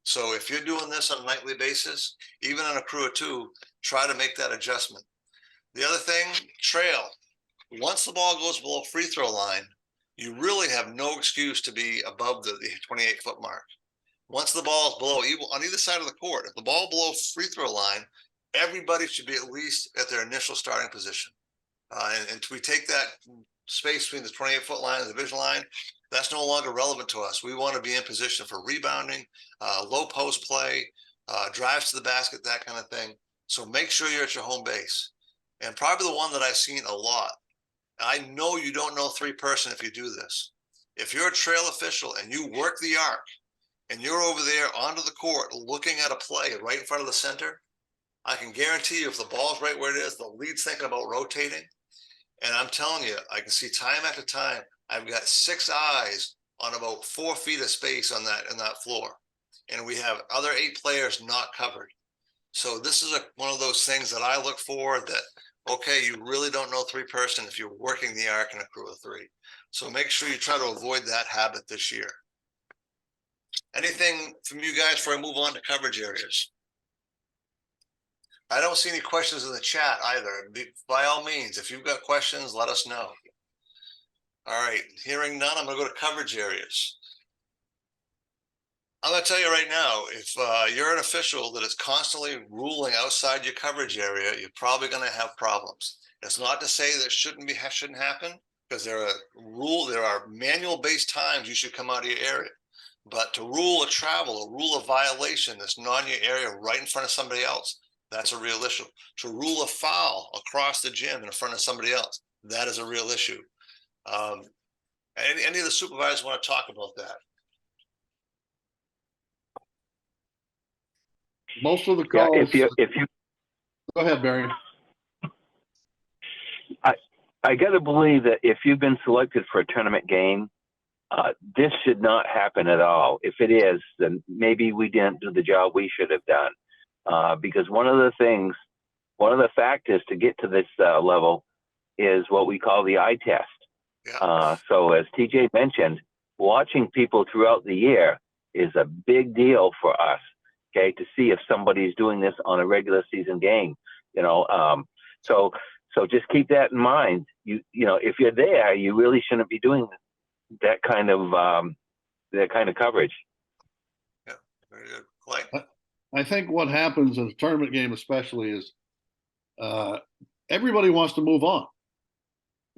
So if you're doing this on a nightly basis, even on a crew of two, try to make that adjustment. The other thing, trail. Once the ball goes below free throw line, you really have no excuse to be above the 28-foot mark. Once the ball is below, on either side of the court, if the ball below free throw line, everybody should be at least at their initial starting position. And we take that space between the 28-foot line and the division line, that's no longer relevant to us. We want to be in position for rebounding, low post play, drives to the basket, that kind of thing. So make sure you're at your home base. And probably the one that I've seen a lot, I know you don't know three-person if you do this. If you're a trail official and you work the arc and you're over there onto the court looking at a play right in front of the center, I can guarantee you if the ball's right where it is, the lead's thinking about rotating. And I'm telling you, I can see time after time, I've got 6 eyes on about 4 feet of space on that floor. And we have other 8 players not covered. So this is one of those things that I look for that, okay, you really don't know three-person if you're working the arc in a crew of 3. So make sure you try to avoid that habit this year. Anything from you guys before I move on to coverage areas? I don't see any questions in the chat either. By all means, if you've got questions, let us know. All right, hearing none, I'm going to go to coverage areas. I'm going to tell you right now, if you're an official that is constantly ruling outside your coverage area, you're probably going to have problems. It's not to say that shouldn't happen, because there are manual-based times you should come out of your area. But to rule a travel, a rule a violation that's not in your area right in front of somebody else, that's a real issue. To rule a foul across the gym in front of somebody else, that is a real issue. Any of the supervisors want to talk about that? Most of the Yeah, calls. if you Go ahead, Barry. I got to believe that if you've been selected for a tournament game, this should not happen at all. If it is, then maybe we didn't do the job we should have done. Because one of the factors to get to this level is what we call the eye test. Yeah. So as TJ mentioned, watching people throughout the year is a big deal for us, okay, to see if somebody's doing this on a regular season game, so just keep that in mind. If you're there, you really shouldn't be doing that kind of coverage. Yeah, very good. Clay? I think what happens in a tournament game especially is everybody wants to move on.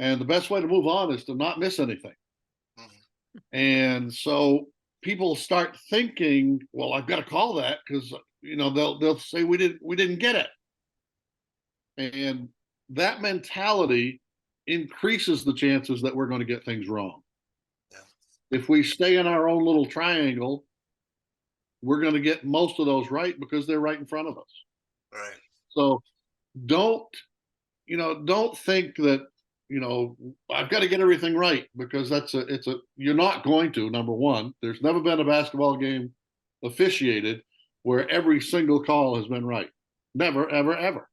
And the best way to move on is to not miss anything. Mhm. And so people start thinking, well, I've got to call that because they'll say we didn't get it. And that mentality increases the chances that we're going to get things wrong. Yeah. If we stay in our own little triangle, we're going to get most of those right because they're right in front of us. Right. So don't think that, I've got to get everything right, because you're not going to. Number one, there's never been a basketball game officiated where every single call has been right. Never, ever, ever.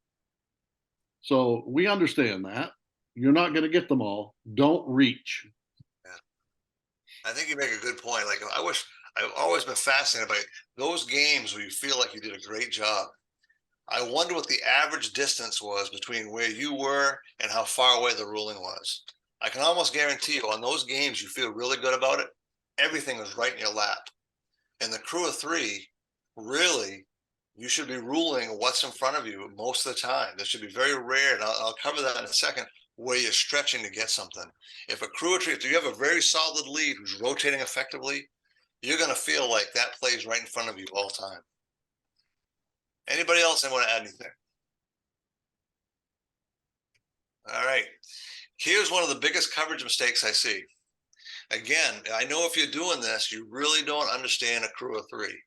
So we understand that. You're not going to get them all. Don't reach. I think you make a good point. Like, I've always been fascinated by those games where you feel like you did a great job. I wonder what the average distance was between where you were and how far away the ruling was. I can almost guarantee you on those games you feel really good about it, everything was right in your lap. And the crew of 3, really, You should be ruling what's in front of you most of the time. This should be very rare, and I'll cover that in a second, where you're stretching to get something. If you have a very solid lead who's rotating effectively, you're going to feel like that play's right in front of you all the time. Anybody else want to add anything? All right. Here's one of the biggest coverage mistakes I see. Again, I know if you're doing this, you really don't understand a crew of three.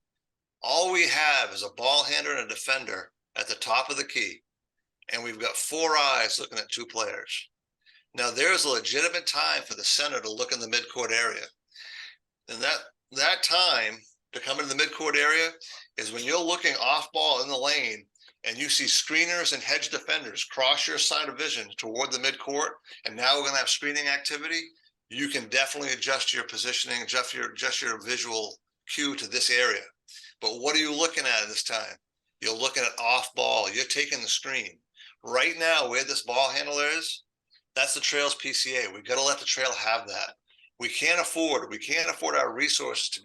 All we have is a ball handler and a defender at the top of the key, and we've got 4 eyes looking at 2 players. Now, there's a legitimate time for the center to look in the midcourt area. And that time to come into the midcourt area is when you're looking off ball in the lane and you see screeners and hedge defenders cross your side of vision toward the midcourt, and now we're going to have screening activity. You can definitely adjust your positioning, adjust your visual cue to this area. But what are you looking at this time? You're looking at off ball. You're taking the screen. Right now, where this ball handler is, that's the trail's PCA. We've got to let the trail have that. We can't afford our resources to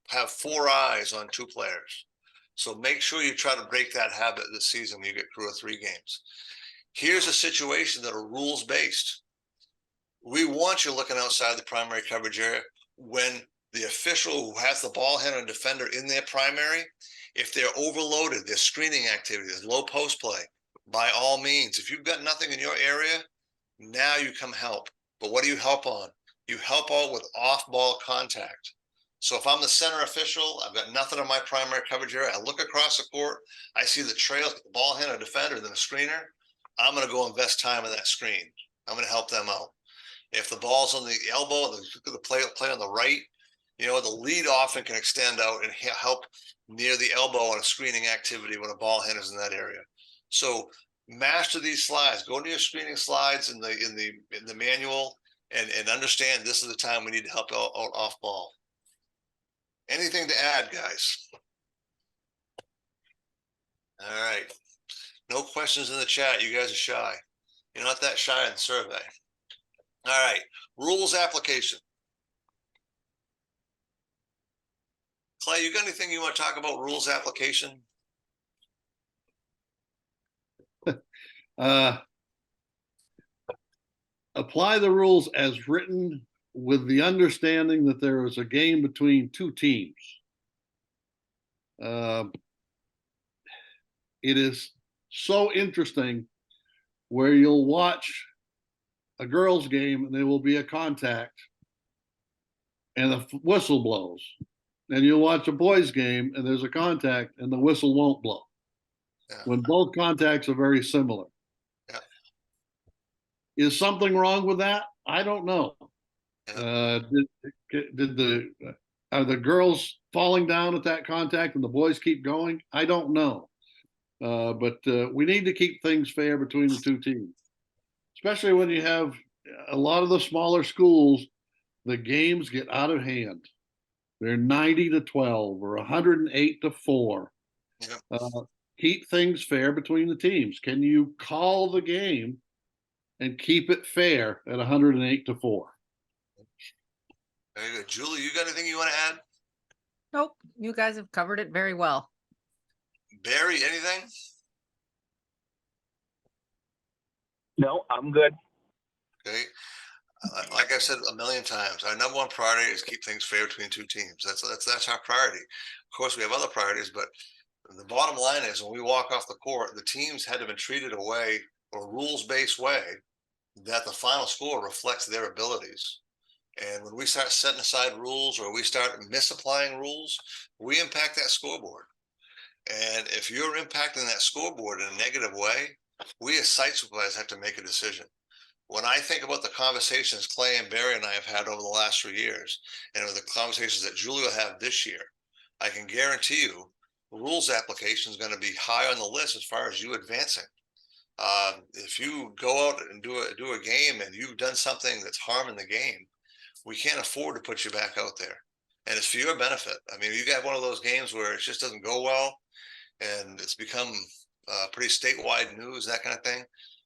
have 4 eyes on 2 players. So make sure you try to break that habit this season when you get crew of 3 games. Here's a situation that are rules based. We want you looking outside the primary coverage area when the official who has the ball handler and defender in their primary, if they're overloaded, there's screening activity, there's low post play, by all means. If you've got nothing in your area, now you come help. But what do you help on? You help out with off-ball contact. So if I'm the center official, I've got nothing on my primary coverage area, I look across the court, I see the trail, the ball handler, defender, then a screener, I'm going to go invest time in that screen. I'm going to help them out. If the ball's on the elbow, the play on the right, the lead often can extend out and help near the elbow on a screening activity when a ball handler's in that area. So master these slides. Go to your screening slides in the manual and understand this is the time we need to help out off ball. Anything to add, guys? All right. No questions in the chat. You guys are shy. You're not that shy in the survey. All right. Rules application. Clay, you got anything you want to talk about rules application? Apply the rules as written with the understanding that there is a game between 2 teams. It is so interesting where you'll watch a girls' game and there will be a contact and the whistle blows. And you'll watch a boys' game and there's a contact and the whistle won't blow. Yeah. When both contacts are very similar. Yeah. Is something wrong with that? I don't know. Yeah. Are the girls falling down at that contact and the boys keep going? I don't know. But we need to keep things fair between the 2 teams, especially when you have a lot of the smaller schools. The games get out of hand. They're 90-12 or 108-4. Yeah. Keep things fair between the teams. Can you call the game and keep it fair at 108-4? Very good. Julie, you got anything you want to add? Nope. You guys have covered it very well. Barry, anything? No, I'm good. Okay. Like I said a million times, our number 1 priority is keep things fair between 2 teams. That's our priority. Of course, we have other priorities, but the bottom line is when we walk off the court, the teams had to have been treated a way, a rules-based way, that the final score reflects their abilities. And when we start setting aside rules or we start misapplying rules, we impact that scoreboard. And if you're impacting that scoreboard in a negative way, we as site supervisors have to make a decision. When I think about the conversations Clay and Barry and I have had over the last 3 years, and the conversations that Julie will have this year, I can guarantee you the rules application is going to be high on the list as far as you advancing. If you go out and do a game and you've done something that's harming the game, we can't afford to put you back out there. And it's for your benefit. I mean, you got one of those games where it just doesn't go well and it's become pretty statewide news, that kind of thing.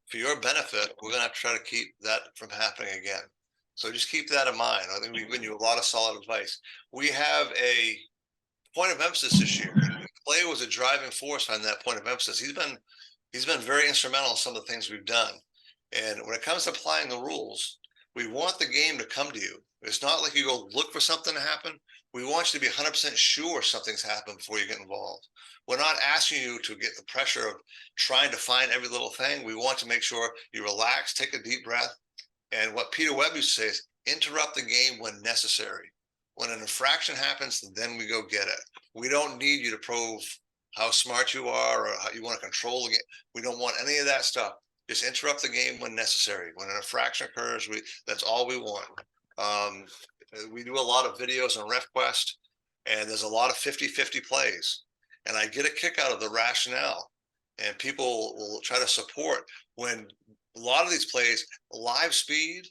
For your benefit, we're going to have to try to keep that from happening again. So just keep that in mind. I think we've given you a lot of solid advice. We have a point of emphasis this year. player was a driving force behind that point of emphasis. He's been very instrumental in some of the things we've done. And when it comes to applying the rules, we want the game to come to you. It's not like you go look for something to happen. We want you to be 100% sure something's happened before you get involved. We're not asking you to get the pressure of trying to find every little thing. We want to make sure you relax, take a deep breath. And what Peter Webb used to say is interrupt the game when necessary. When an infraction happens, then we go get it. We don't need you to prove how smart you are or how you want to control the game. We don't want any of that stuff. Just interrupt the game when necessary. When an infraction occurs, that's all we want. We do a lot of videos on RefQuest, and there's a lot of 50-50 plays. And I get a kick out of the rationale. And people will try to support when a lot of these plays, live speed,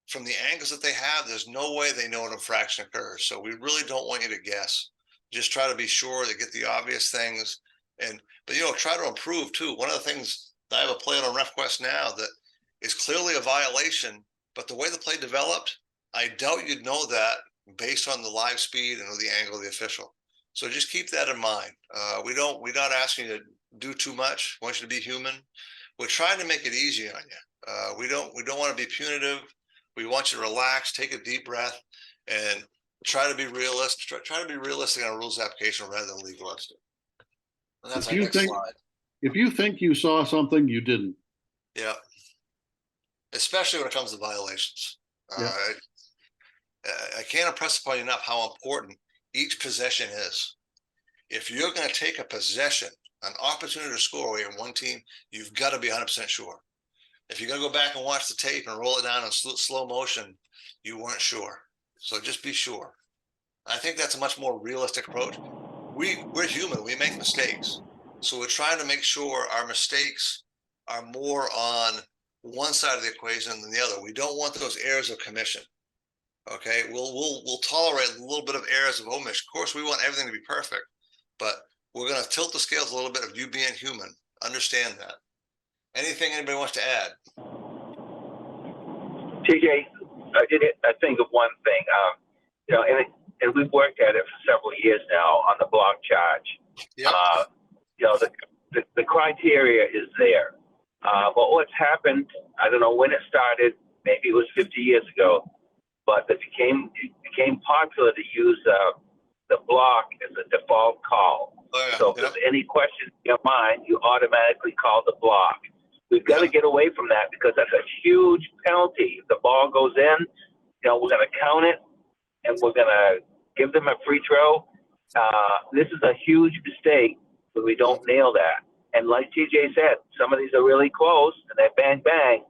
from the angles that they have, there's no way they know an infraction occurs. So we really don't want you to guess. Just try to be sure to get the obvious things. But try to improve too. One of the things that I have a play on RefQuest now that is clearly a violation, but the way the play developed, I doubt you'd know that based on the live speed and the angle of the official. So just keep that in mind. We're not asking you to do too much. We want you to be human. We're trying to make it easy on you. We don't want to be punitive. We want you to relax, take a deep breath, and try to be realistic. Try to be realistic on a rules application rather than legalistic. And that's our next slide. If you think you saw something, you didn't. Yeah. Especially when it comes to violations. Yeah. I can't impress upon you enough how important each possession is. If you're going to take a possession, an opportunity to score away in one team, you've got to be 100% sure. If you're going to go back and watch the tape and roll it down in slow motion, you weren't sure. So just be sure. I think that's a much more realistic approach. We're human. We make mistakes. So we're trying to make sure our mistakes are more on one side of the equation than the other. We don't want those errors of commission. Okay, we'll tolerate a little bit of errors of omission. Of course, we want everything to be perfect, but we're going to tilt the scales a little bit of you being human. Understand that. Anything anybody wants to add? TJ, I think of one thing. And we've worked at it for several years now on the block charge. Yep. The criteria is there. But what's happened, I don't know when it started, maybe it was 50 years ago, but it became popular to use the block as a default call. Oh, yeah. So if there's any question in your mind, you automatically call the block. We've got to get away from that because that's a huge penalty. If the ball goes in, we're going to count it and we're going to give them a free throw. This is a huge mistake when we don't nail that. And like TJ said, some of these are really close and they bang, bang.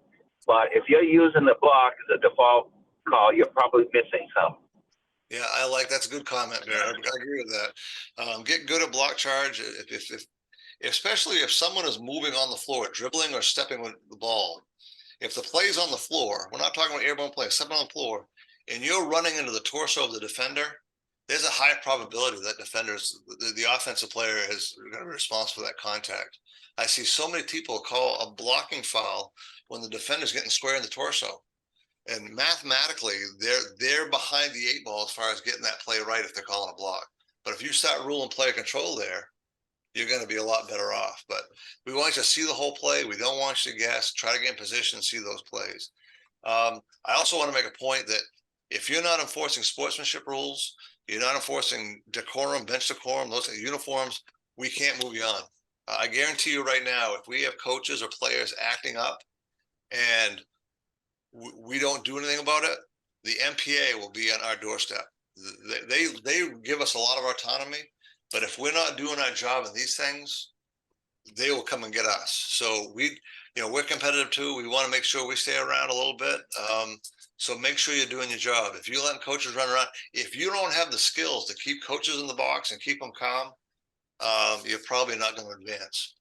But if you're using the block as a default call, you're probably missing some. Yeah, that's a good comment, Bear. I agree with that. Get good at block charge. Especially if someone is moving on the floor, dribbling or stepping with the ball. If the play's on the floor, we're not talking about airborne play, stepping on the floor, and you're running into the torso of the defender, there's a high probability that the offensive player is going to be responsible for that contact. I see so many people call a blocking foul when the defender's getting square in the torso. And mathematically, they're behind the eight ball as far as getting that play right if they're calling a block. But if you start ruling player control there, you're going to be a lot better off. But we want you to see the whole play. We don't want you to guess. Try to get in position and see those plays. I also want to make a point that if you're not enforcing sportsmanship rules, you're not enforcing decorum, bench decorum, those uniforms, we can't move you on. I guarantee you right now, if we have coaches or players acting up and we don't do anything about it, the MPA will be on our doorstep. They give us a lot of autonomy, but if we're not doing our job in these things, they will come and get us. So we're competitive too. We want to make sure we stay around a little bit. So make sure you're doing your job. If you let coaches run around, if you don't have the skills to keep coaches in the box and keep them calm, you're probably not going to advance.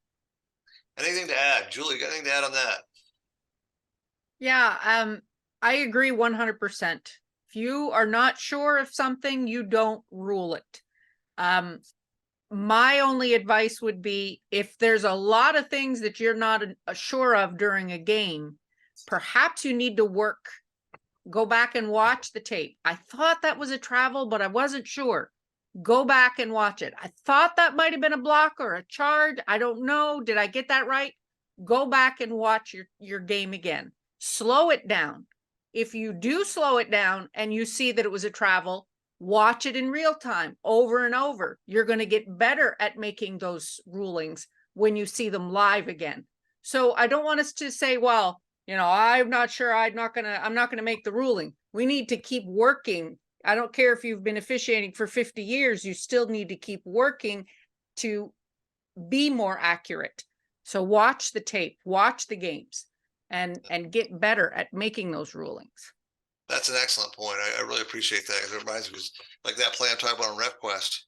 Anything to add? Julie, got anything to add on that? Yeah, I agree 100%. If you are not sure of something, you don't rule it. My only advice would be if there's a lot of things that you're not sure of during a game, perhaps you need to go back and watch the tape. I thought that was a travel, but I wasn't sure. Go back and watch it. I thought that might have been a block or a charge. I don't know. Did I get that right? Go back and watch your game again. Slow it down. If you do slow it down and you see that it was a travel, watch it in real time over and over. You're going to get better at making those rulings when you see them live again. So I don't want us to say, well, I'm not sure, I'm not going to make the ruling. We need to keep working. I don't care if you've been officiating for 50 years, you still need to keep working to be more accurate. So watch the tape, watch the games, and get better at making those rulings. That's an excellent point. I really appreciate that, because it reminds me, like that play I'm talking about on RefQuest.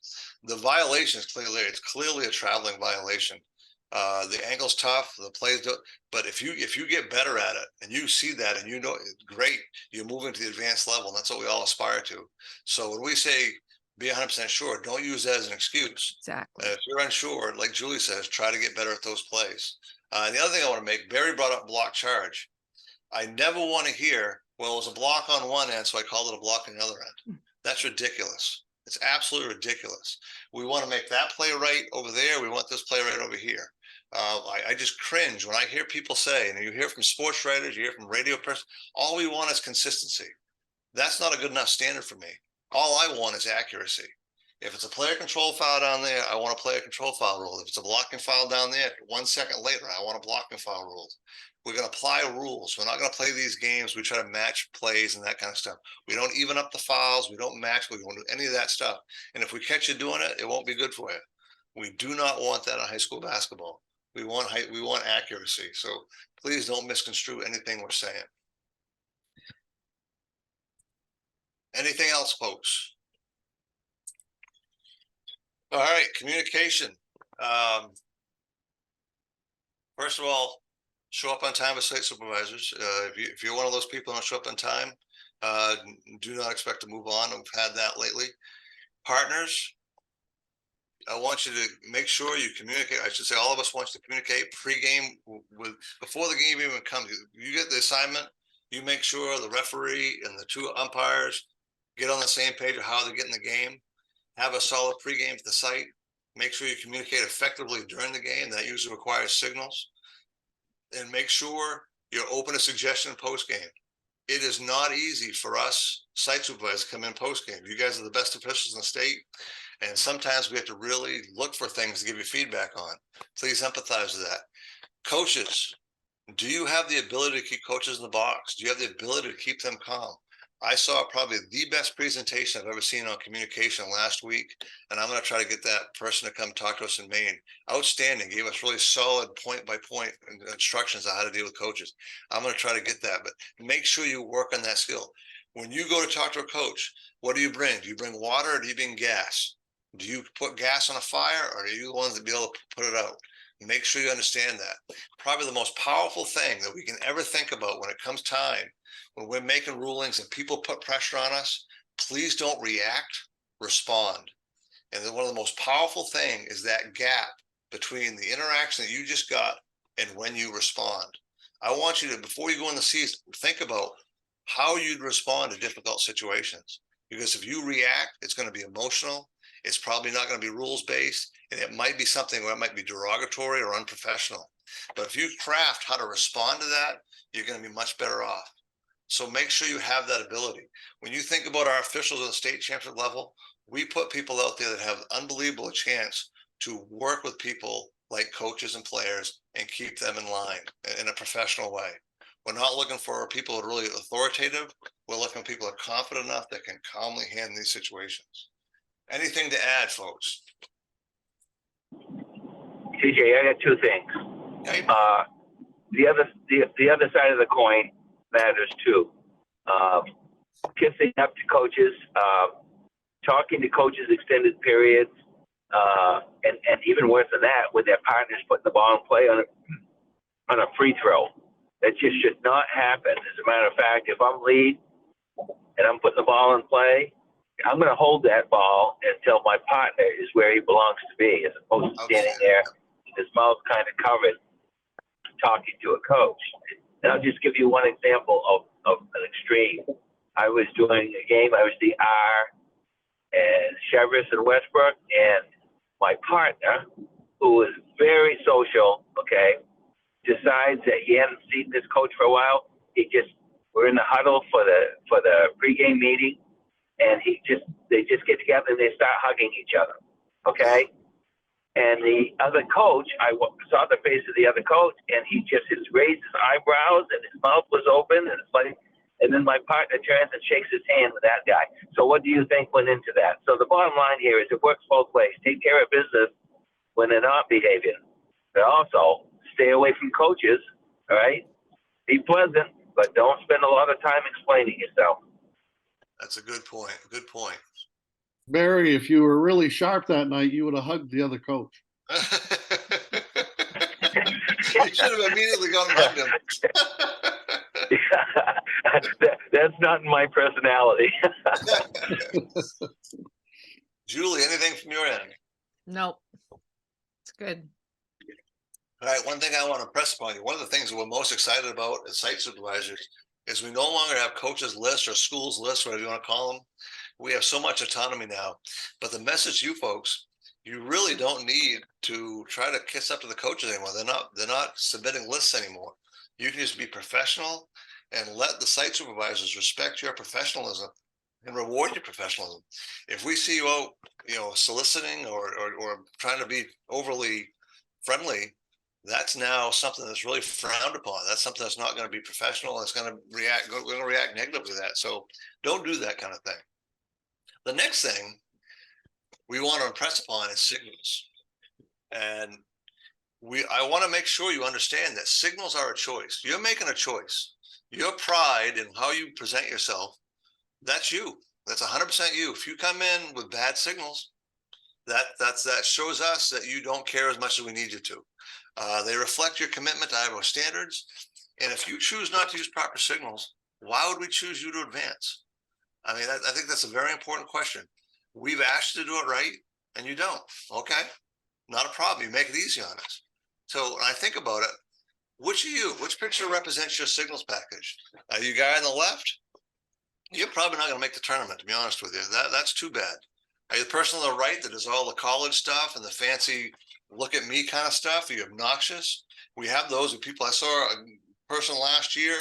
The violation is it's clearly a traveling violation. The angle's tough, the plays do, but if you get better at it and you see that and great, you're moving to the advanced level, and that's what we all aspire to. So when we say be 100% sure, don't use that as an excuse. Exactly. If you're unsure, like Julie says, try to get better at those plays. And the other thing I want to make, Barry brought up block charge. I never want to hear, well, it was a block on one end, so I called it a block on the other end. That's ridiculous. It's absolutely ridiculous. We want to make that play right over there. We want this play right over here. I just cringe when I hear people say, and you hear from sports writers, you hear from radio person, all we want is consistency. That's not a good enough standard for me. All I want is accuracy. If it's a player control foul down there, I want a player control foul rule. If it's a blocking foul down there, 1 second later, I want a blocking foul rule. We're going to apply rules. We're not going to play these games. We try to match plays and that kind of stuff. We don't even up the fouls. We don't match. We don't do any of that stuff. And if we catch you doing it, it won't be good for you. We do not want that in high school basketball. We want accuracy. So please don't misconstrue anything we're saying. Anything else, folks? All right, communication. First of all, show up on time with site supervisors. If you're one of those people who don't show up on time, do not expect to move on. We've had that lately. Partners, I want you to make sure you communicate. I should say all of us want you to communicate pre-game before the game even comes. You get the assignment, you make sure the referee and the two umpires get on the same page of how they're getting the game. Have a solid pregame to the site. Make sure you communicate effectively during the game. That usually requires signals. And make sure you're open to suggestion post-game. It is not easy for us site supervisors to come in post-game. You guys are the best officials in the state, and sometimes we have to really look for things to give you feedback on. Please empathize with that. Coaches, do you have the ability to keep coaches in the box? Do you have the ability to keep them calm? I saw probably the best presentation I've ever seen on communication last week, and I'm going to try to get that person to come talk to us in Maine. Outstanding, gave us really solid point-by-point instructions on how to deal with coaches. I'm going to try to get that, but make sure you work on that skill. When you go to talk to a coach, what do you bring? Do you bring water or do you bring gas? Do you put gas on a fire, or are you the ones that be able to put it out? Make sure you understand that. Probably the most powerful thing that we can ever think about when it comes time, when we're making rulings and people put pressure on us, please don't react, respond. And then one of the most powerful thing is that gap between the interaction that you just got and when you respond. I want you to, before you go in the season, think about how you'd respond to difficult situations. Because if you react, it's going to be emotional. It's probably not going to be rules-based, and it might be something where it might be derogatory or unprofessional. But if you craft how to respond to that, you're going to be much better off. So make sure you have that ability. When you think about our officials at the state championship level, we put people out there that have unbelievable chance to work with people like coaches and players and keep them in line in a professional way. We're not looking for people who are really authoritative. We're looking for people who are confident enough that can calmly handle these situations. Anything to add, folks? TJ, I got two things. Hey. The other side of the coin matters too. Kissing up to coaches, talking to coaches extended periods, and even worse than that, with their partners putting the ball in play on a free throw. That just should not happen. As a matter of fact, if I'm lead and I'm putting the ball in play, I'm going to hold that ball until my partner is where he belongs to be, as opposed to standing there, his mouth kind of covered, talking to a coach. And I'll just give you one example of an extreme. I was doing a game. I was the R and Chevrolet and Westbrook, and my partner, who is very social, okay, decides that he hadn't seen this coach for a while. We're in the huddle for the pregame meeting, and they just get together and they start hugging each other, okay. And the other coach, I saw the face of the other coach, and he just raised his eyebrows and his mouth was open, and it's like, and then my partner turns and shakes his hand with that guy. So what do you think went into that? So the bottom line here is it works both ways. Take care of business when they're not behaving, but also stay away from coaches, all right? Be pleasant, but don't spend a lot of time explaining yourself. That's a good point. Good point. Barry, if you were really sharp that night, you would have hugged the other coach. You should have immediately gone and hugged him. That's not in my personality. Julie, anything from your end? Nope. It's good. All right, one thing I want to press upon you, one of the things that we're most excited about as site supervisors is we no longer have coaches lists or schools lists, whatever you want to call them. We have so much autonomy now. But the message to you folks, you really don't need to try to kiss up to the coaches anymore. They're not submitting lists anymore. You can just be professional and let the site supervisors respect your professionalism and reward your professionalism. If we see you out, soliciting or trying to be overly friendly, that's now something that's really frowned upon. That's something that's not going to be professional. It's going to react negatively to that. So don't do that kind of thing. The next thing we want to impress upon is signals. And I want to make sure you understand that signals are a choice. You're making a choice. Your pride in how you present yourself, that's you. That's 100% you. If you come in with bad signals, that shows us that you don't care as much as we need you to. They reflect your commitment to Iowa standards. And if you choose not to use proper signals, why would we choose you to advance? I mean, I think that's a very important question. We've asked you to do it right, and you don't. Okay, not a problem. You make it easy on us. So when I think about it, which picture represents your signals package? You guy on the left, you're probably not going to make the tournament, to be honest with you. That's too bad. Are you the person on the right that does all the college stuff and the fancy look at me kind of stuff? Are you obnoxious? We have those with people. I saw a person last year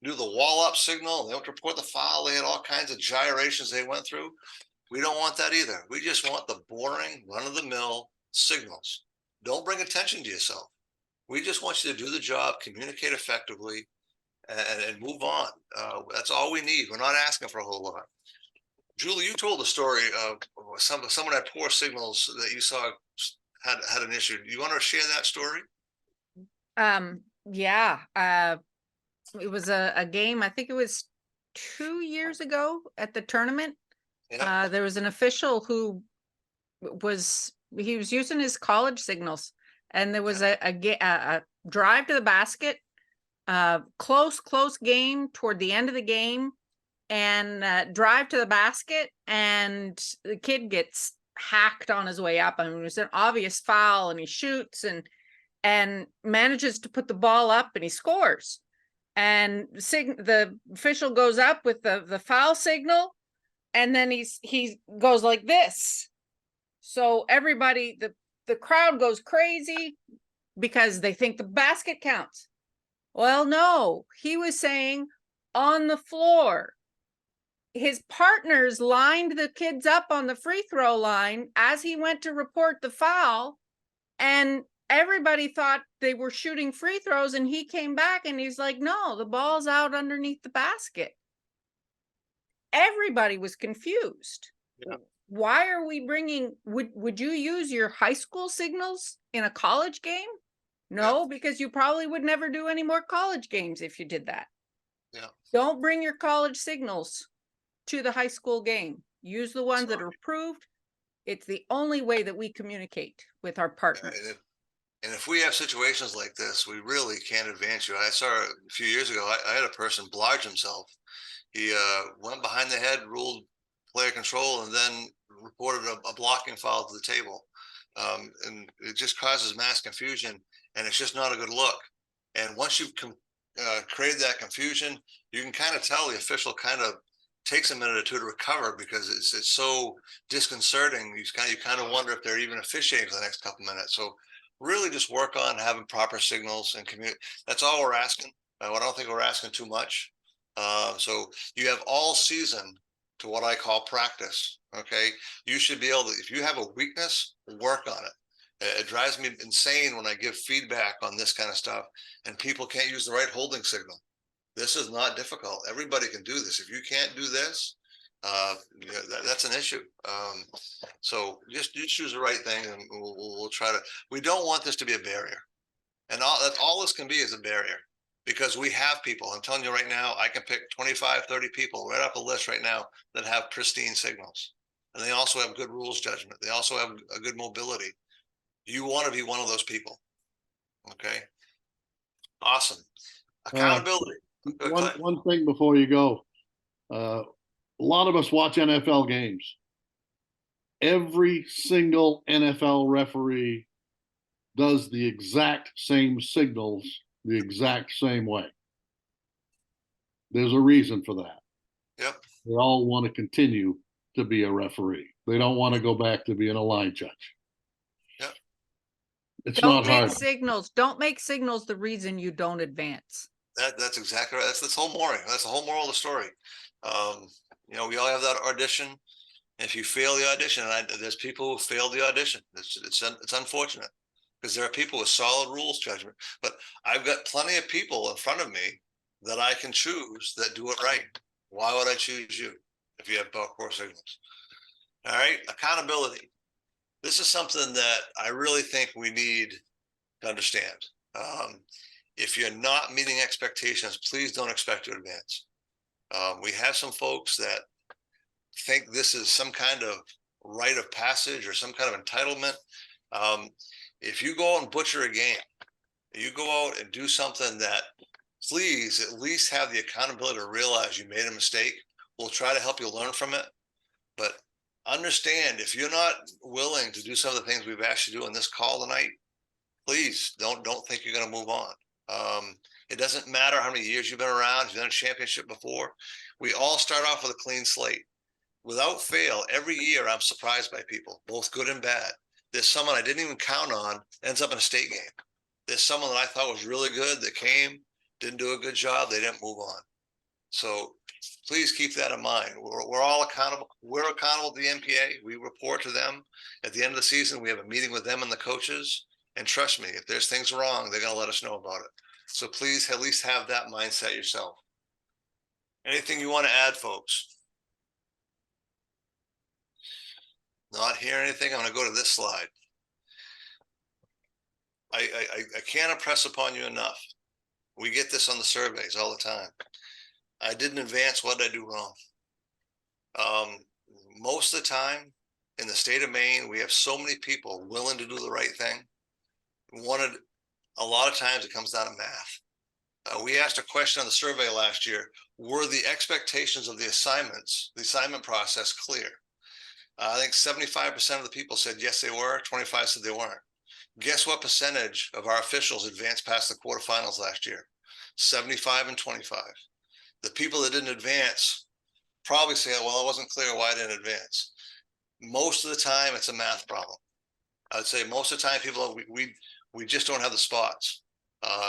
do the wall up signal. They went to report the foul. They had all kinds of gyrations they went through. We don't want that either. We just want the boring, run-of-the-mill signals. Don't bring attention to yourself. We just want you to do the job, communicate effectively, and move on. That's all we need. We're not asking for a whole lot. Julie, you told the story of someone had poor signals that you saw had an issue. You want to share that story? Yeah. It was a game, I think it was 2 years ago at the tournament. Yeah. There was an official who was using his college signals, and there was a drive to the basket, close game toward the end of the game, and drive to the basket, and the kid gets hacked on his way up. I mean, it was an obvious foul, and he shoots and manages to put the ball up, and he scores. And the official goes up with the foul signal, and then he goes like this. So everybody, the crowd goes crazy because they think the basket counts. Well, no, he was saying on the floor. His partners lined the kids up on the free throw line as he went to report the foul, and everybody thought they were shooting free throws, and he came back and he's like, no, the ball's out underneath the basket. Everybody was confused. Yeah. Why are we bringing, would you use your high school signals in a college game? No, because you probably would never do any more college games if you did that. Yeah. Don't bring your college signals to the high school game. Use the ones that are approved. It's the only way that we communicate with our partners. And if we have situations like this, we really can't advance you. I saw a few years ago, I had a person blodge himself. He went behind the head, ruled player control, and then reported a blocking foul to the table. And it just causes mass confusion, and it's just not a good look. And once you've created that confusion, you can kind of tell the official kind of takes a minute or two to recover because it's so disconcerting. You kind of wonder if they're even officiating for the next couple minutes. So really just work on having proper signals and communicate. That's all we're asking. I don't think we're asking too much. So you have all season to what I call practice. Okay. You should be able to, if you have a weakness, work on it. It drives me insane when I give feedback on this kind of stuff and people can't use the right holding signal. This is not difficult. Everybody can do this. If you can't do this, that's an issue. So just choose the right thing, and we'll try to. We don't want this to be a barrier, and all this can be is a barrier because we have people. I'm telling you right now, I can pick 25, 30 people right off the list right now that have pristine signals, and they also have good rules judgment. They also have a good mobility. You want to be one of those people. Okay. Awesome. Accountability. One thing before you go, a lot of us watch NFL games. Every single NFL referee does the exact same signals the exact same way. There's a reason for that. Yep. They all want to continue to be a referee. They don't want to go back to being a line judge. Yep. It's Don't not make hard. signals. Don't make signals the reason you don't advance. That's exactly right. That's whole moral. That's the whole moral of the story. We all have that audition. If you fail the audition, and there's people who fail the audition. It's unfortunate because there are people with solid rules judgment. But I've got plenty of people in front of me that I can choose that do it right. Why would I choose you if you have poor signals? All right, accountability. This is something that I really think we need to understand. If you're not meeting expectations, please don't expect to advance. We have some folks that think this is some kind of rite of passage or some kind of entitlement. If you go out and butcher a game, you go out and do something that, please at least have the accountability to realize you made a mistake. We'll try to help you learn from it. But understand, if you're not willing to do some of the things we've asked you to do in this call tonight, please don't think you're going to move on. It doesn't matter how many years you've been around, if you've done a championship before. We all start off with a clean slate. Without fail, every year I'm surprised by people, both good and bad. There's someone I didn't even count on, ends up in a state game. There's someone that I thought was really good that came, didn't do a good job, they didn't move on. So please keep that in mind. We're all accountable. We're accountable to the MPA. We report to them. At the end of the season, we have a meeting with them and the coaches. And trust me, if there's things wrong, they're going to let us know about it. So please at least have that mindset yourself. Anything you want to add, folks? Not hear anything. I'm going to go to this slide. I can't impress upon you enough. We get this on the surveys all the time. I didn't advance. What did I do wrong? Most of the time in the state of Maine, we have so many people willing to do the right thing. A lot of times it comes down to math. We asked a question on the survey last year. Were the expectations of the assignment process clear? I think 75% of the people said yes, they were. 25 said they weren't. Guess what percentage of our officials advanced past the quarterfinals last year? 75 and 25. The people that didn't advance probably say, well, it wasn't clear why I didn't advance. Most of the time, it's a math problem. I would say most of the time, people, we just don't have the spots.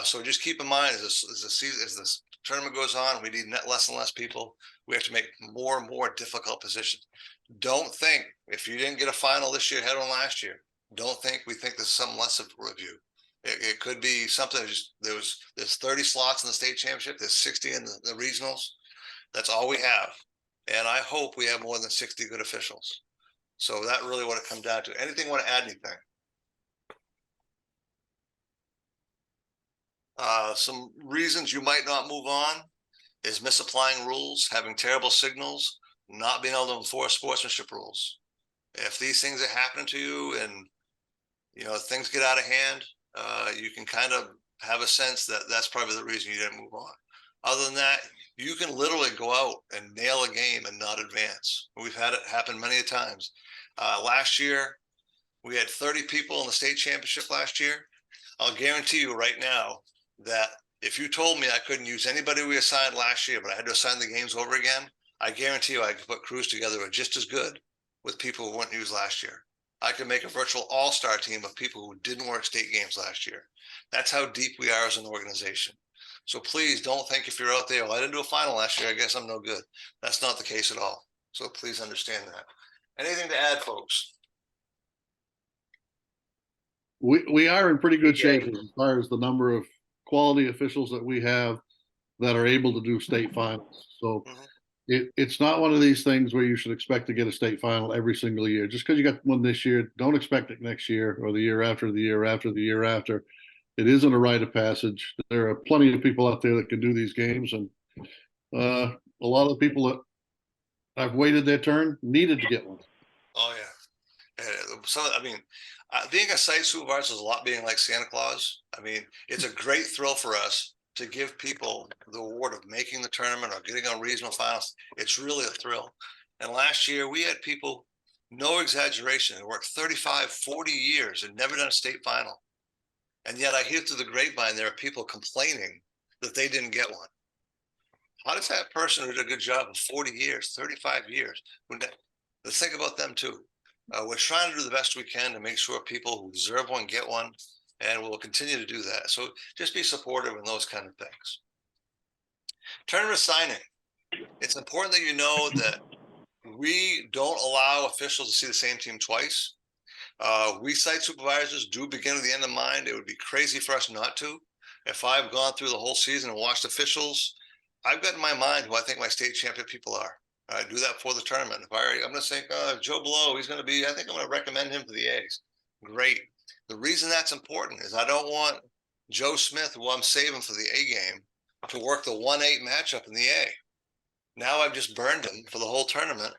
So just keep in mind, as this tournament goes on, we need less and less people. We have to make more and more difficult positions. Don't think, if you didn't get a final this year, had one last year, don't think we think there's some less of a review. It could be something. There's 30 slots in the state championship. There's 60 in the regionals. That's all we have. And I hope we have more than 60 good officials. So that really what it comes down to. Anything want to add anything? Some reasons you might not move on is misapplying rules, having terrible signals, not being able to enforce sportsmanship rules. If these things are happening to you and things get out of hand, you can kind of have a sense that that's probably the reason you didn't move on. Other than that, you can literally go out and nail a game and not advance. We've had it happen many times. Last year, we had 30 people in the state championship last year. I'll guarantee you right now that if you told me I couldn't use anybody we assigned last year, but I had to assign the games over again, I guarantee you I could put crews together who are just as good with people who weren't used last year. I could make a virtual all-star team of people who didn't work state games last year. That's how deep we are as an organization. So please don't think if you're out there, well, I didn't do a final last year, I guess I'm no good. That's not the case at all. So please understand that. Anything to add, folks? We are in pretty good Yeah. shape as far as the number of quality officials that we have that are able to do state finals. So Mhm. it's not one of these things where you should expect to get a state final every single year. Just because you got one this year, don't expect it next year or the year after, the year after, the year after. It isn't a rite of passage. There are plenty of people out there that can do these games, and a lot of the people that I've waited their turn needed to get one. Oh yeah. So I mean, being a site supervisor is a lot being like Santa Claus. I mean, it's a great thrill for us to give people the award of making the tournament or getting on regional finals. It's really a thrill. And last year we had people, no exaggeration, who worked 35, 40 years and never done a state final. And yet I hear through the grapevine there are people complaining that they didn't get one. How does that person who did a good job in 40 years, 35 years, let's think about them too. We're trying to do the best we can to make sure people who deserve one get one, and we'll continue to do that. So just be supportive in those kind of things. Tournament signing. It's important that you know that we don't allow officials to see the same team twice. We site supervisors do begin at the end of mind. It would be crazy for us not to. If I've gone through the whole season and watched officials, I've got in my mind who I think my state champion people are. I do that for the tournament. If I'm going to say Joe Blow, he's going to be, I think I'm going to recommend him for the A's. Great. The reason that's important is I don't want Joe Smith, who I'm saving for the A game, to work the 1-8 matchup in the A. Now I've just burned him for the whole tournament.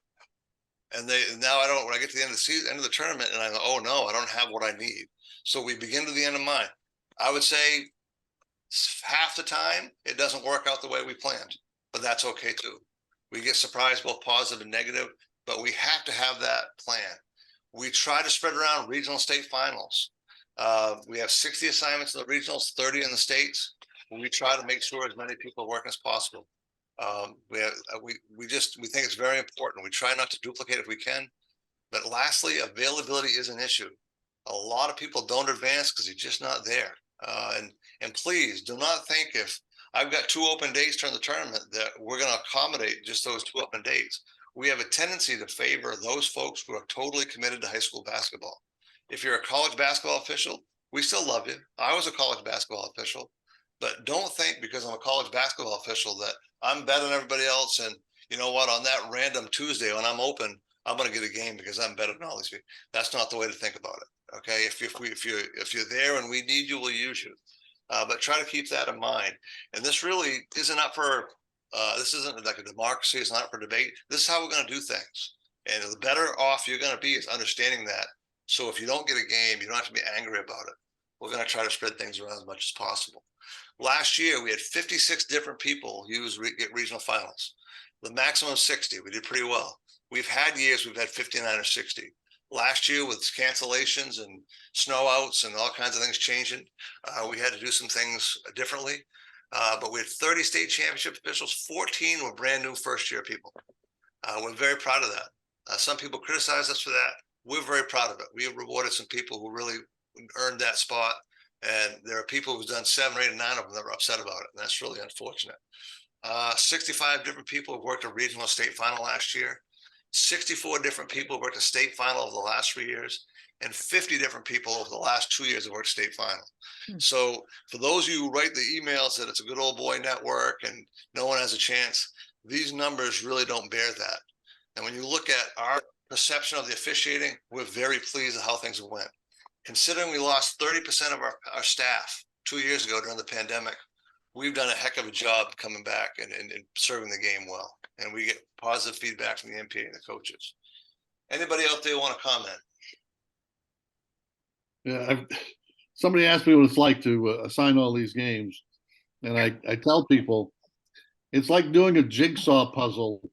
And now I don't, when I get to the end of the season, end of the tournament, and I go, oh no, I don't have what I need. So we begin to the end of mine. I would say half the time it doesn't work out the way we planned, but that's okay too. We get surprised, both positive and negative, but we have to have that plan. We try to spread around regional state finals. We have 60 assignments in the regionals, 30 in the states. We try to make sure as many people work as possible. We think it's very important. We try not to duplicate if we can. But lastly, availability is an issue. A lot of people don't advance because you're just not there. And please do not think if I've got 2 open dates during the tournament that we're going to accommodate just those 2 open dates. We have a tendency to favor those folks who are totally committed to high school basketball. If you're a college basketball official, we still love you. I was a college basketball official, but don't think because I'm a college basketball official that I'm better than everybody else. And you know what, on that random Tuesday when I'm open, I'm going to get a game because I'm better than all these people. That's not the way to think about it. Okay. If you're there and we need you, we'll use you. But try to keep that in mind. And this really isn't up for, this isn't like a democracy. It's not for debate. This is how we're going to do things. And the better off you're going to be is understanding that. So if you don't get a game, you don't have to be angry about it. We're going to try to spread things around as much as possible. Last year, we had 56 different people get regional finals. The maximum 60. We did pretty well. We've had years we've had 59 or 60. Last year, with cancellations and snow outs and all kinds of things changing, we had to do some things differently. But we had 30 state championship officials. 14 were brand new first-year people. We're very proud of that. Some people criticize us for that. We're very proud of it. We have rewarded some people who really earned that spot. And there are people who've done 7 or 8 or 9 of them that were upset about it. And that's really unfortunate. 65 different people have worked a regional state final last year. 64 different people have worked a state final over the last 3 years. And 50 different people over the last 2 years have worked state final. So for those of you who write the emails that it's a good old boy network and no one has a chance, these numbers really don't bear that. And when you look at our perception of the officiating, we're very pleased with how things went. Considering we lost 30% of our staff 2 years ago during the pandemic, we've done a heck of a job coming back and serving the game well. And we get positive feedback from the MPA and the coaches. Anybody out there want to comment? Yeah, somebody asked me what it's like to assign all these games. And I tell people, it's like doing a jigsaw puzzle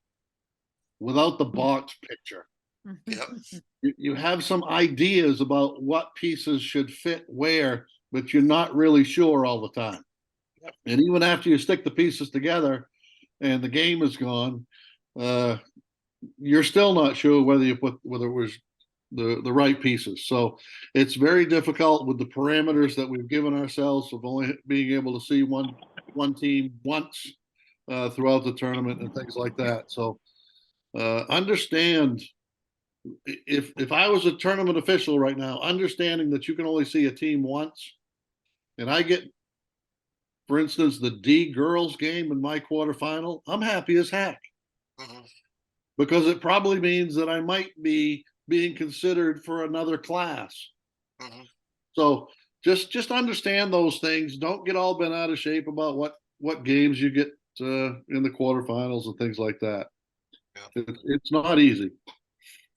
without the box picture. Yep. You have some ideas about what pieces should fit where, but you're not really sure all the time. Yep. And even after you stick the pieces together and the game is gone, you're still not sure whether it was the right pieces. So it's very difficult with the parameters that we've given ourselves of only being able to see one team once throughout the tournament and things like that. So understand, if I was a tournament official right now, understanding that you can only see a team once, and I get, for instance, the D girls game in my quarterfinal, I'm happy as heck. Mhm. Because it probably means that I might be being considered for another class. Mhm. So just understand those things. Don't get all bent out of shape about what games you get in the quarterfinals and things like that. Yeah. It's not easy.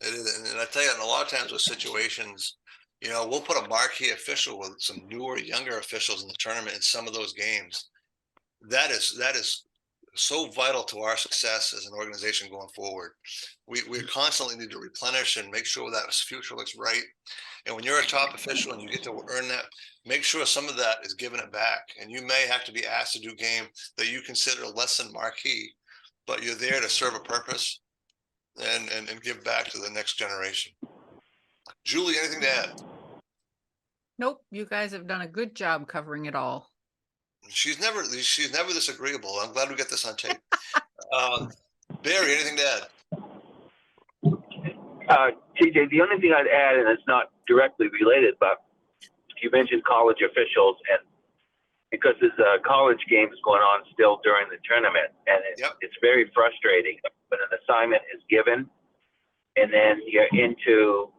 It is, and I tell you, and a lot of times with situations, we'll put a marquee official with some newer, younger officials in the tournament in some of those games. That is so vital to our success as an organization going forward. We constantly need to replenish and make sure that future looks right. And when you're a top official and you get to earn that, make sure some of that is given it back. And you may have to be asked to do game that you consider less than marquee, but you're there to serve a purpose and give back to the next generation. Julie, anything to add? Nope, you guys have done a good job covering it all. She's never this agreeable. I'm glad we get this on tape. Barry, anything to add? TJ, the only thing I'd add, and it's not directly related, but you mentioned college officials, and because there's college games going on still during the tournament, and Yep. it's very frustrating when an assignment is given, and then you're into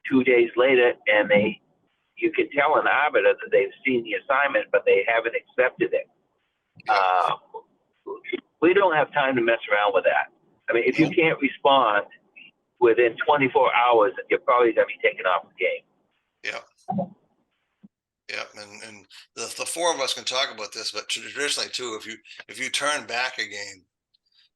2 days later, and you can tell an arbiter that they've seen the assignment, but they haven't accepted it. Yep. We don't have time to mess around with that. I mean, if you Nope. can't respond within 24 hours, you're probably going to be taken off the game. Yeah. Yeah, and the four of us can talk about this, but traditionally too, if you turn back a game,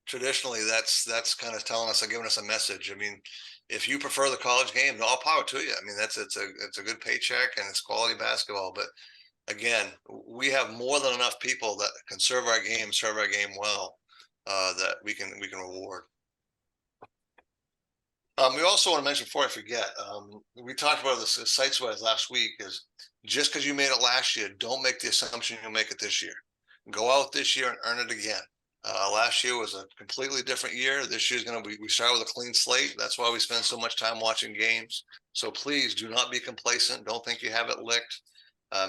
traditionally that's kind of telling us and giving us a message. I mean, if you prefer the college game, all power to you. I mean, it's a good paycheck and it's quality basketball. But again, we have more than enough people that can serve our game well, that we can reward. We also want to mention, before I forget, we talked about this site-wise last week, is just because you made it last year, don't make the assumption you'll make it this year. Go out this year and earn it again. Last year was a completely different year. This year's going to be, we start with a clean slate. That's why we spend so much time watching games. So please do not be complacent. Don't think you have it licked.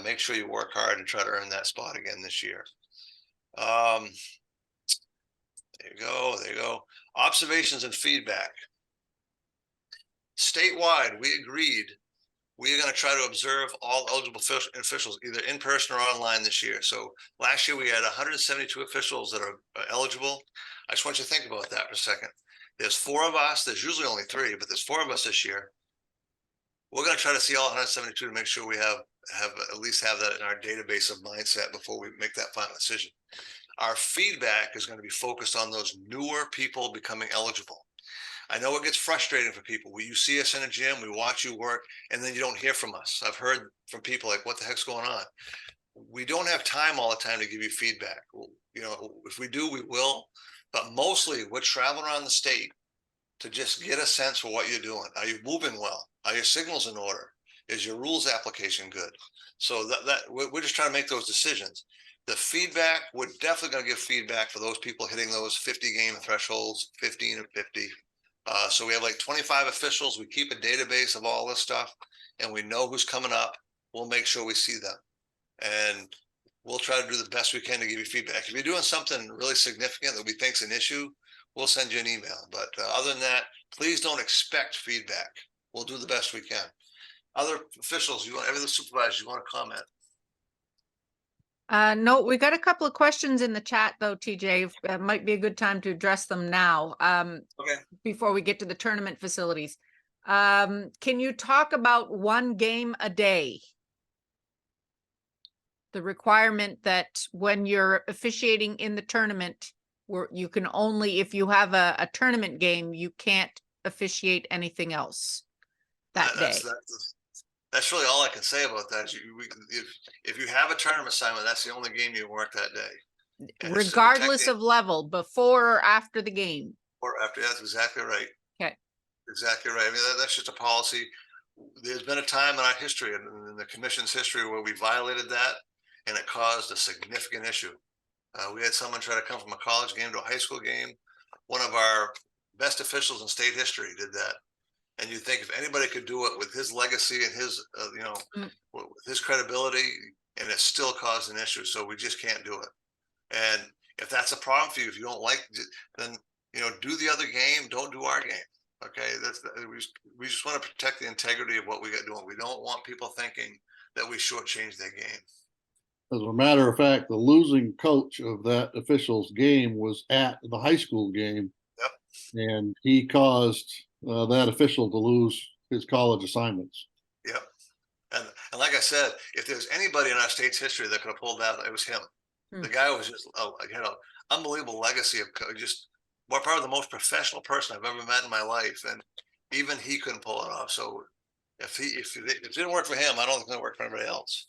Make sure you work hard and try to earn that spot again this year. There you go. There you go. Observations and feedback. Statewide, we agreed we are going to try to observe all eligible officials either in person or online this year. So last year we had 172 officials that are eligible. I just want you to think about that for a second. There's four of us. There's usually only three, but there's four of us this year. We're going to try to see all 172 to make sure we have at least have that in our database of mindset before we make that final decision. Our feedback is going to be focused on those newer people becoming eligible. I know it gets frustrating for people. You see us in a gym, we watch you work, and then you don't hear from us. I've heard from people like, what the heck's going on? We don't have time all the time to give you feedback. If we do, we will. But mostly we're traveling around the state to just get a sense for what you're doing. Are you moving well? Are your signals in order? Is your rules application good? So that we're just trying to make those decisions. The feedback, we're definitely going to give feedback for those people hitting those 50 game thresholds, 15 and 50. So we have like 25 officials. We keep a database of all this stuff, and we know who's coming up. We'll make sure we see them, and we'll try to do the best we can to give you feedback. If you're doing something really significant that we think's an issue, we'll send you an email. But other than that, please don't expect feedback. We'll do the best we can. Other officials, every other supervisor, you want to comment? No, we got a couple of questions in the chat though, TJ. Might be a good time to address them now. Okay. Before we get to the tournament facilities. Can you talk about one game a day? The requirement that when you're officiating in the tournament, where you can only, if you have a tournament game, you can't officiate anything else that day. That's really all I can say about that. If you have a tournament assignment, that's the only game you work that day. And Regardless of level, before or after the game. Or after, that's exactly right. Okay. Exactly right. I mean, that's just a policy. There's been a time in our history, in the commission's history, where we violated that, and it caused a significant issue. We had someone try to come from a college game to a high school game. One of our best officials in state history did that. And you think if anybody could do it with his legacy and his, with his credibility, and it still caused an issue. So we just can't do it. And if that's a problem for you, if you don't like, then, do the other game. Don't do our game. Okay. We just want to protect the integrity of what we got doing. We don't want people thinking that we shortchange their game. As a matter of fact, the losing coach of that official's game was at the high school game. Yep. And he caused that official to lose his college assignments. Yep. And like I said, if there's anybody in our state's history that could have pulled that, it was him. The guy was just, unbelievable legacy of just probably the most professional person I've ever met in my life. And even he couldn't pull it off. So if it didn't work for him, I don't think it'll work for anybody else.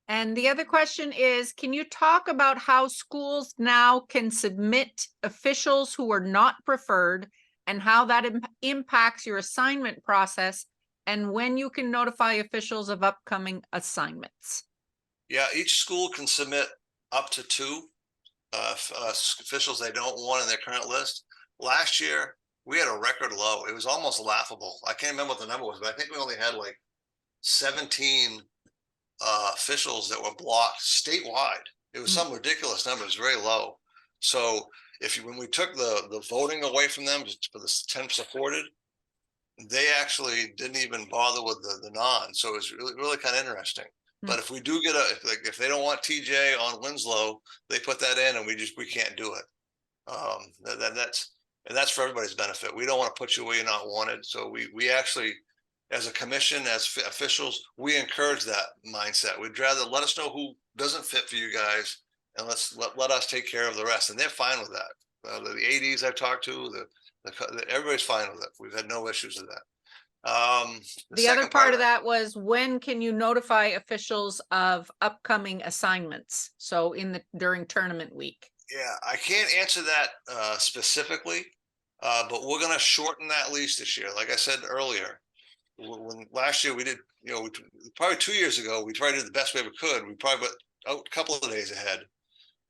And the other question is, can you talk about how schools now can submit officials who are not preferred and how that impacts your assignment process and when you can notify officials of upcoming assignments? Yeah, each school can submit up to 2 officials they don't want in their current list. Last year, we had a record low. It was almost laughable. I can't remember what the number was, but I think we only had like 17 officials that were blocked statewide. It was some ridiculous number. It was very low. So when we took the voting away from them for the 10 supported, they actually didn't even bother with the non. So it was really kind of interesting. But if we do get if they don't want TJ on Winslow, they put that in, and we can't do it. That's for everybody's benefit. We don't want to put you where you're not wanted. So we actually, as a commission, as officials, we encourage that mindset. We'd rather let us know who doesn't fit for you guys, and let us take care of the rest. And they're fine with that. The ADs I've talked to, everybody's fine with it. We've had no issues with that. The other part of that was, when can you notify officials of upcoming assignments? So during tournament week. Yeah, I can't answer that specifically, but we're going to shorten that leash this year. Like I said earlier, when last year we did, probably 2 years ago, we tried to do the best way we could. We probably went out a couple of days ahead,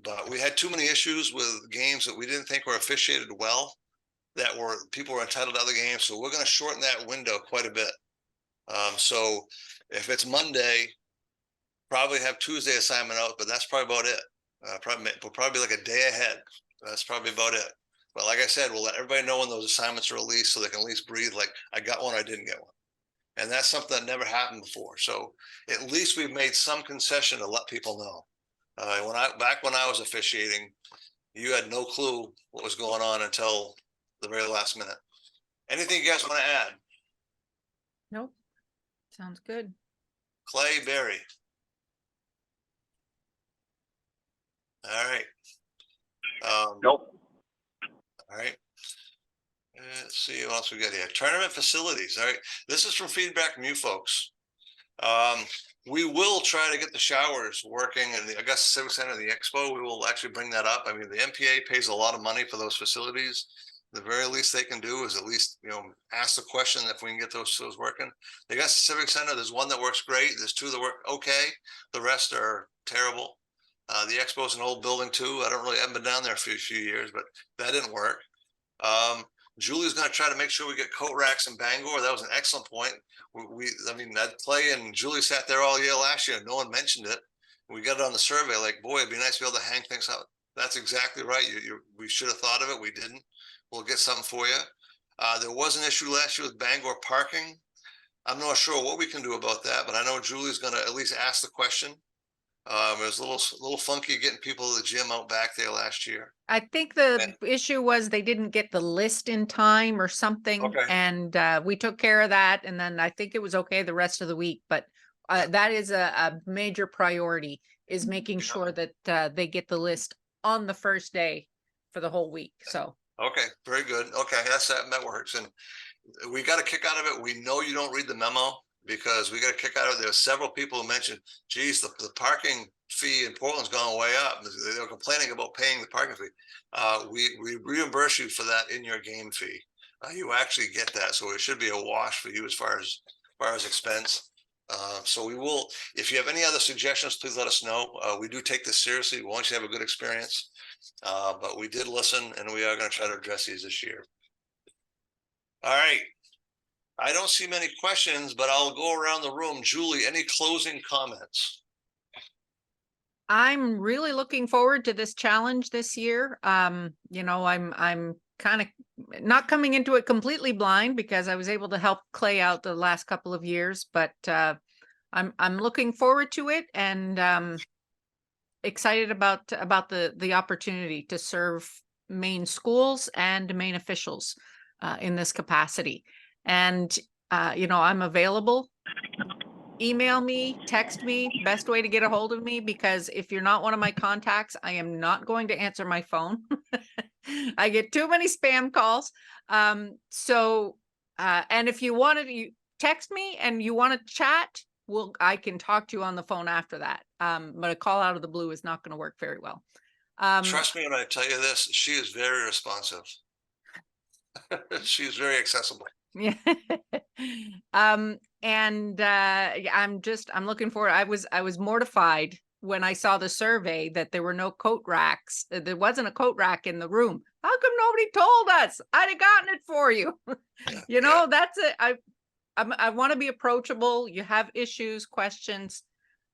but we had too many issues with games that we didn't think were officiated well, people were entitled to other games. So we're going to shorten that window quite a bit. So if it's Monday, probably have Tuesday assignment out, but that's probably about it. We'll probably be like a day ahead. That's probably about it. But like I said, we'll let everybody know when those assignments are released, so they can at least breathe like, I got one, I didn't get one. And that's something that never happened before. So at least we've made some concession to let people know. Back when I was officiating, you had no clue what was going on until the very last minute. Anything you guys want to add? Nope. Sounds good. Clay Berry. All right. Nope. All right. Let's see what else we got here. Tournament facilities. All right. This is from feedback from you folks. We will try to get the showers working in the Augusta Civic Center, the Expo. We will actually bring that up. I mean, the MPA pays a lot of money for those facilities. The very least they can do is at least, ask the question if we can get those working. The Augusta Civic Center, there's one that works great. There's 2 that work okay. The rest are terrible. The Expo is an old building too. I haven't been down there for a few years, but that didn't work. Julie's going to try to make sure we get coat racks in Bangor. That was an excellent point. That Clay and Julie sat there all year last year, and no one mentioned it. We got it on the survey, like, boy, it'd be nice to be able to hang things out. That's exactly right. We should have thought of it. We didn't. We'll get something for you. There was an issue last year with Bangor parking. I'm not sure what we can do about that, but I know Julie's going to at least ask the question. It was a little funky getting people to the gym out back there last year. I think the issue was they didn't get the list in time or something. Okay. And we took care of that. And then I think it was okay the rest of the week. But that is a major priority, is making sure that they get the list on the first day for the whole week. So. Okay, very good. Okay, that works. And we got a kick out of it. We know you don't read the memo. because we got a kick out of it. There were several people who mentioned, geez, the parking fee in Portland's gone way up. They were complaining about paying the parking fee. We reimburse you for that in your game fee. You actually get that, so it should be a wash for you as far as expense. So we will, if you have any other suggestions, please let us know. We do take this seriously. We want you to have a good experience. But we did listen, and we are going to try to address these this year. All right. I don't see many questions, but I'll go around the room. Julie, any closing comments? I'm really looking forward to this challenge this year. You know, I'm kind of not coming into it completely blind because I was able to help Clay out the last couple of years, but I'm looking forward to it and excited about the opportunity to serve Maine schools and Maine officials in this capacity. And you know, I'm available. Email me, text me, best way to get a hold of me, because if you're not one of my contacts, I am not going to answer my phone. I get too many spam calls. And if you wanted to text me and you want to chat, I can talk to you on the phone after that. But a call out of the blue is not going to work very well. Trust me when I tell you this, she is very responsive. She is very accessible. Yeah. I'm looking forward. I was mortified when I saw the survey that there were no coat racks. There wasn't a coat rack in the room. How come nobody told us? I'd have gotten it for you. Yeah, You know, that's it. I want to be approachable. You have issues, questions,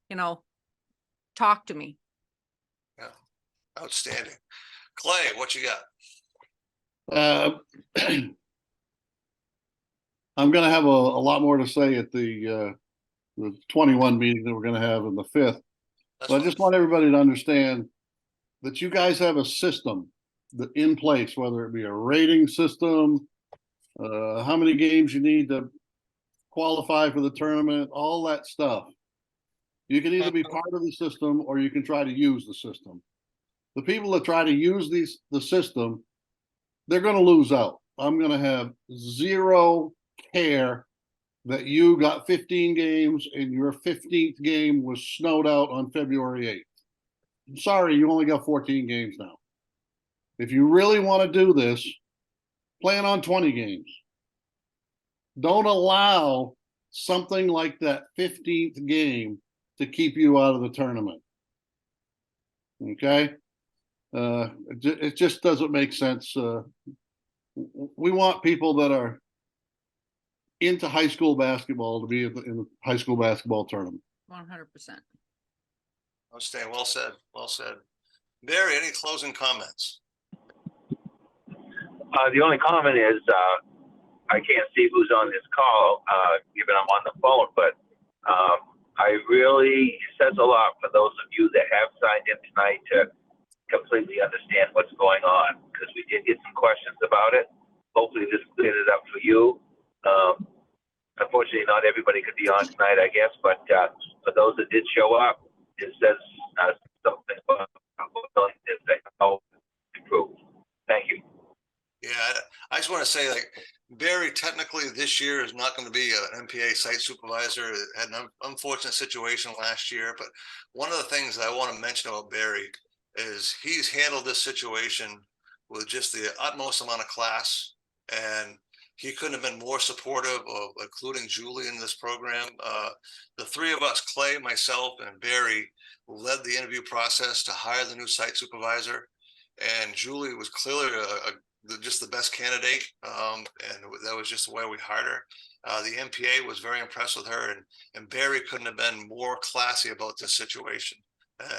you know, talk to me. yeah. Outstanding. Clay, what you got? I'm going to have a lot more to say at the 21 meeting that we're going to have on the 5th. That's But I just fine. want everybody to understand that you guys have a system that in place, whether it be a rating system, how many games you need to qualify for the tournament, all that stuff. You can either be part of the system or you can try to use the system. The people that try to use the system, they're going to lose out. I'm going to have zero care that you got 15 games and your 15th game was snowed out on February 8th. I'm sorry, you only got 14 games now. If you really want to do this, plan on 20 games. Don't allow something like that 15th game to keep you out of the tournament. Okay? It just doesn't make sense. We want people that are into high school basketball to be in the high school basketball tournament. 100%. Outstanding. Well said. Well said. Barry, any closing comments? The only comment is I can't see who's on this call, given I'm on the phone, but I really says a lot for those of you that have signed in tonight to completely understand what's going on, because we did get some questions about it. Hopefully this cleared it up for you. Unfortunately, not everybody could be on tonight, I guess, but for those that did show up, it says something about how improve. Thank you. Yeah, I just want to say, like, Barry technically this year is not going to be an MPA site supervisor. It had an unfortunate situation last year, but one of the things that I want to mention about Barry is he's handled this situation with just the utmost amount of class, and he couldn't have been more supportive of including Julie in this program. The three of us, Clay, myself, and Barry, led the interview process to hire the new site supervisor, and Julie was clearly just the best candidate, and that was just the way we hired her. The MPA was very impressed with her, and Barry couldn't have been more classy about this situation.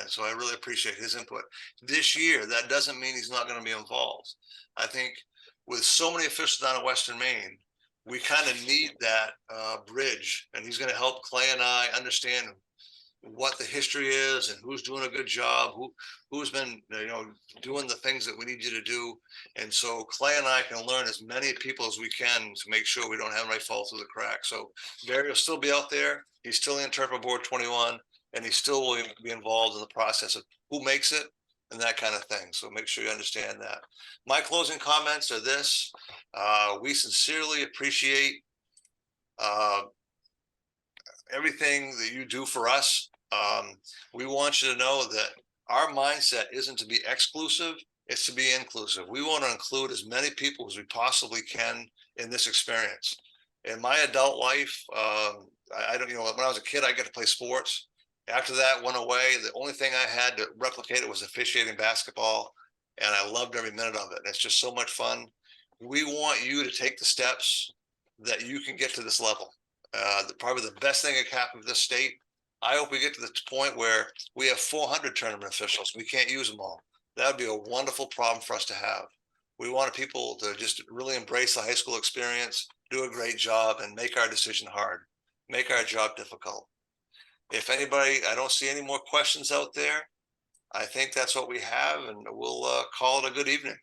So I really appreciate his input. This year, that doesn't mean he's not going to be involved. I think with so many officials down in Western Maine, we kind of need that bridge, and he's going to help Clay and I understand what the history is and who's doing a good job, who's been doing the things that we need you to do. And so Clay and I can learn as many people as we can to make sure we don't have anybody fall through the cracks. So Barry will still be out there. He's still the interpreter board 21, and he still will be involved in the process of who makes it and that kind of thing. So make sure you understand that. My closing comments are this. We sincerely appreciate everything that you do for us. We want you to know that our mindset isn't to be exclusive, it's to be inclusive. We want to include as many people as we possibly can in this experience. In my adult life, I don't, when I was a kid, I got to play sports. After that went away, the only thing I had to replicate it was officiating basketball, and I loved every minute of it. It's just so much fun. We want you to take the steps that you can get to this level. Probably the best thing that can happen to this state. I hope we get to the point where we have 400 tournament officials. We can't use them all. That would be a wonderful problem for us to have. We want people to just really embrace the high school experience, do a great job, and make our decision hard, make our job difficult. If anybody, I don't see any more questions out there. I think that's what we have, and we'll call it a good evening.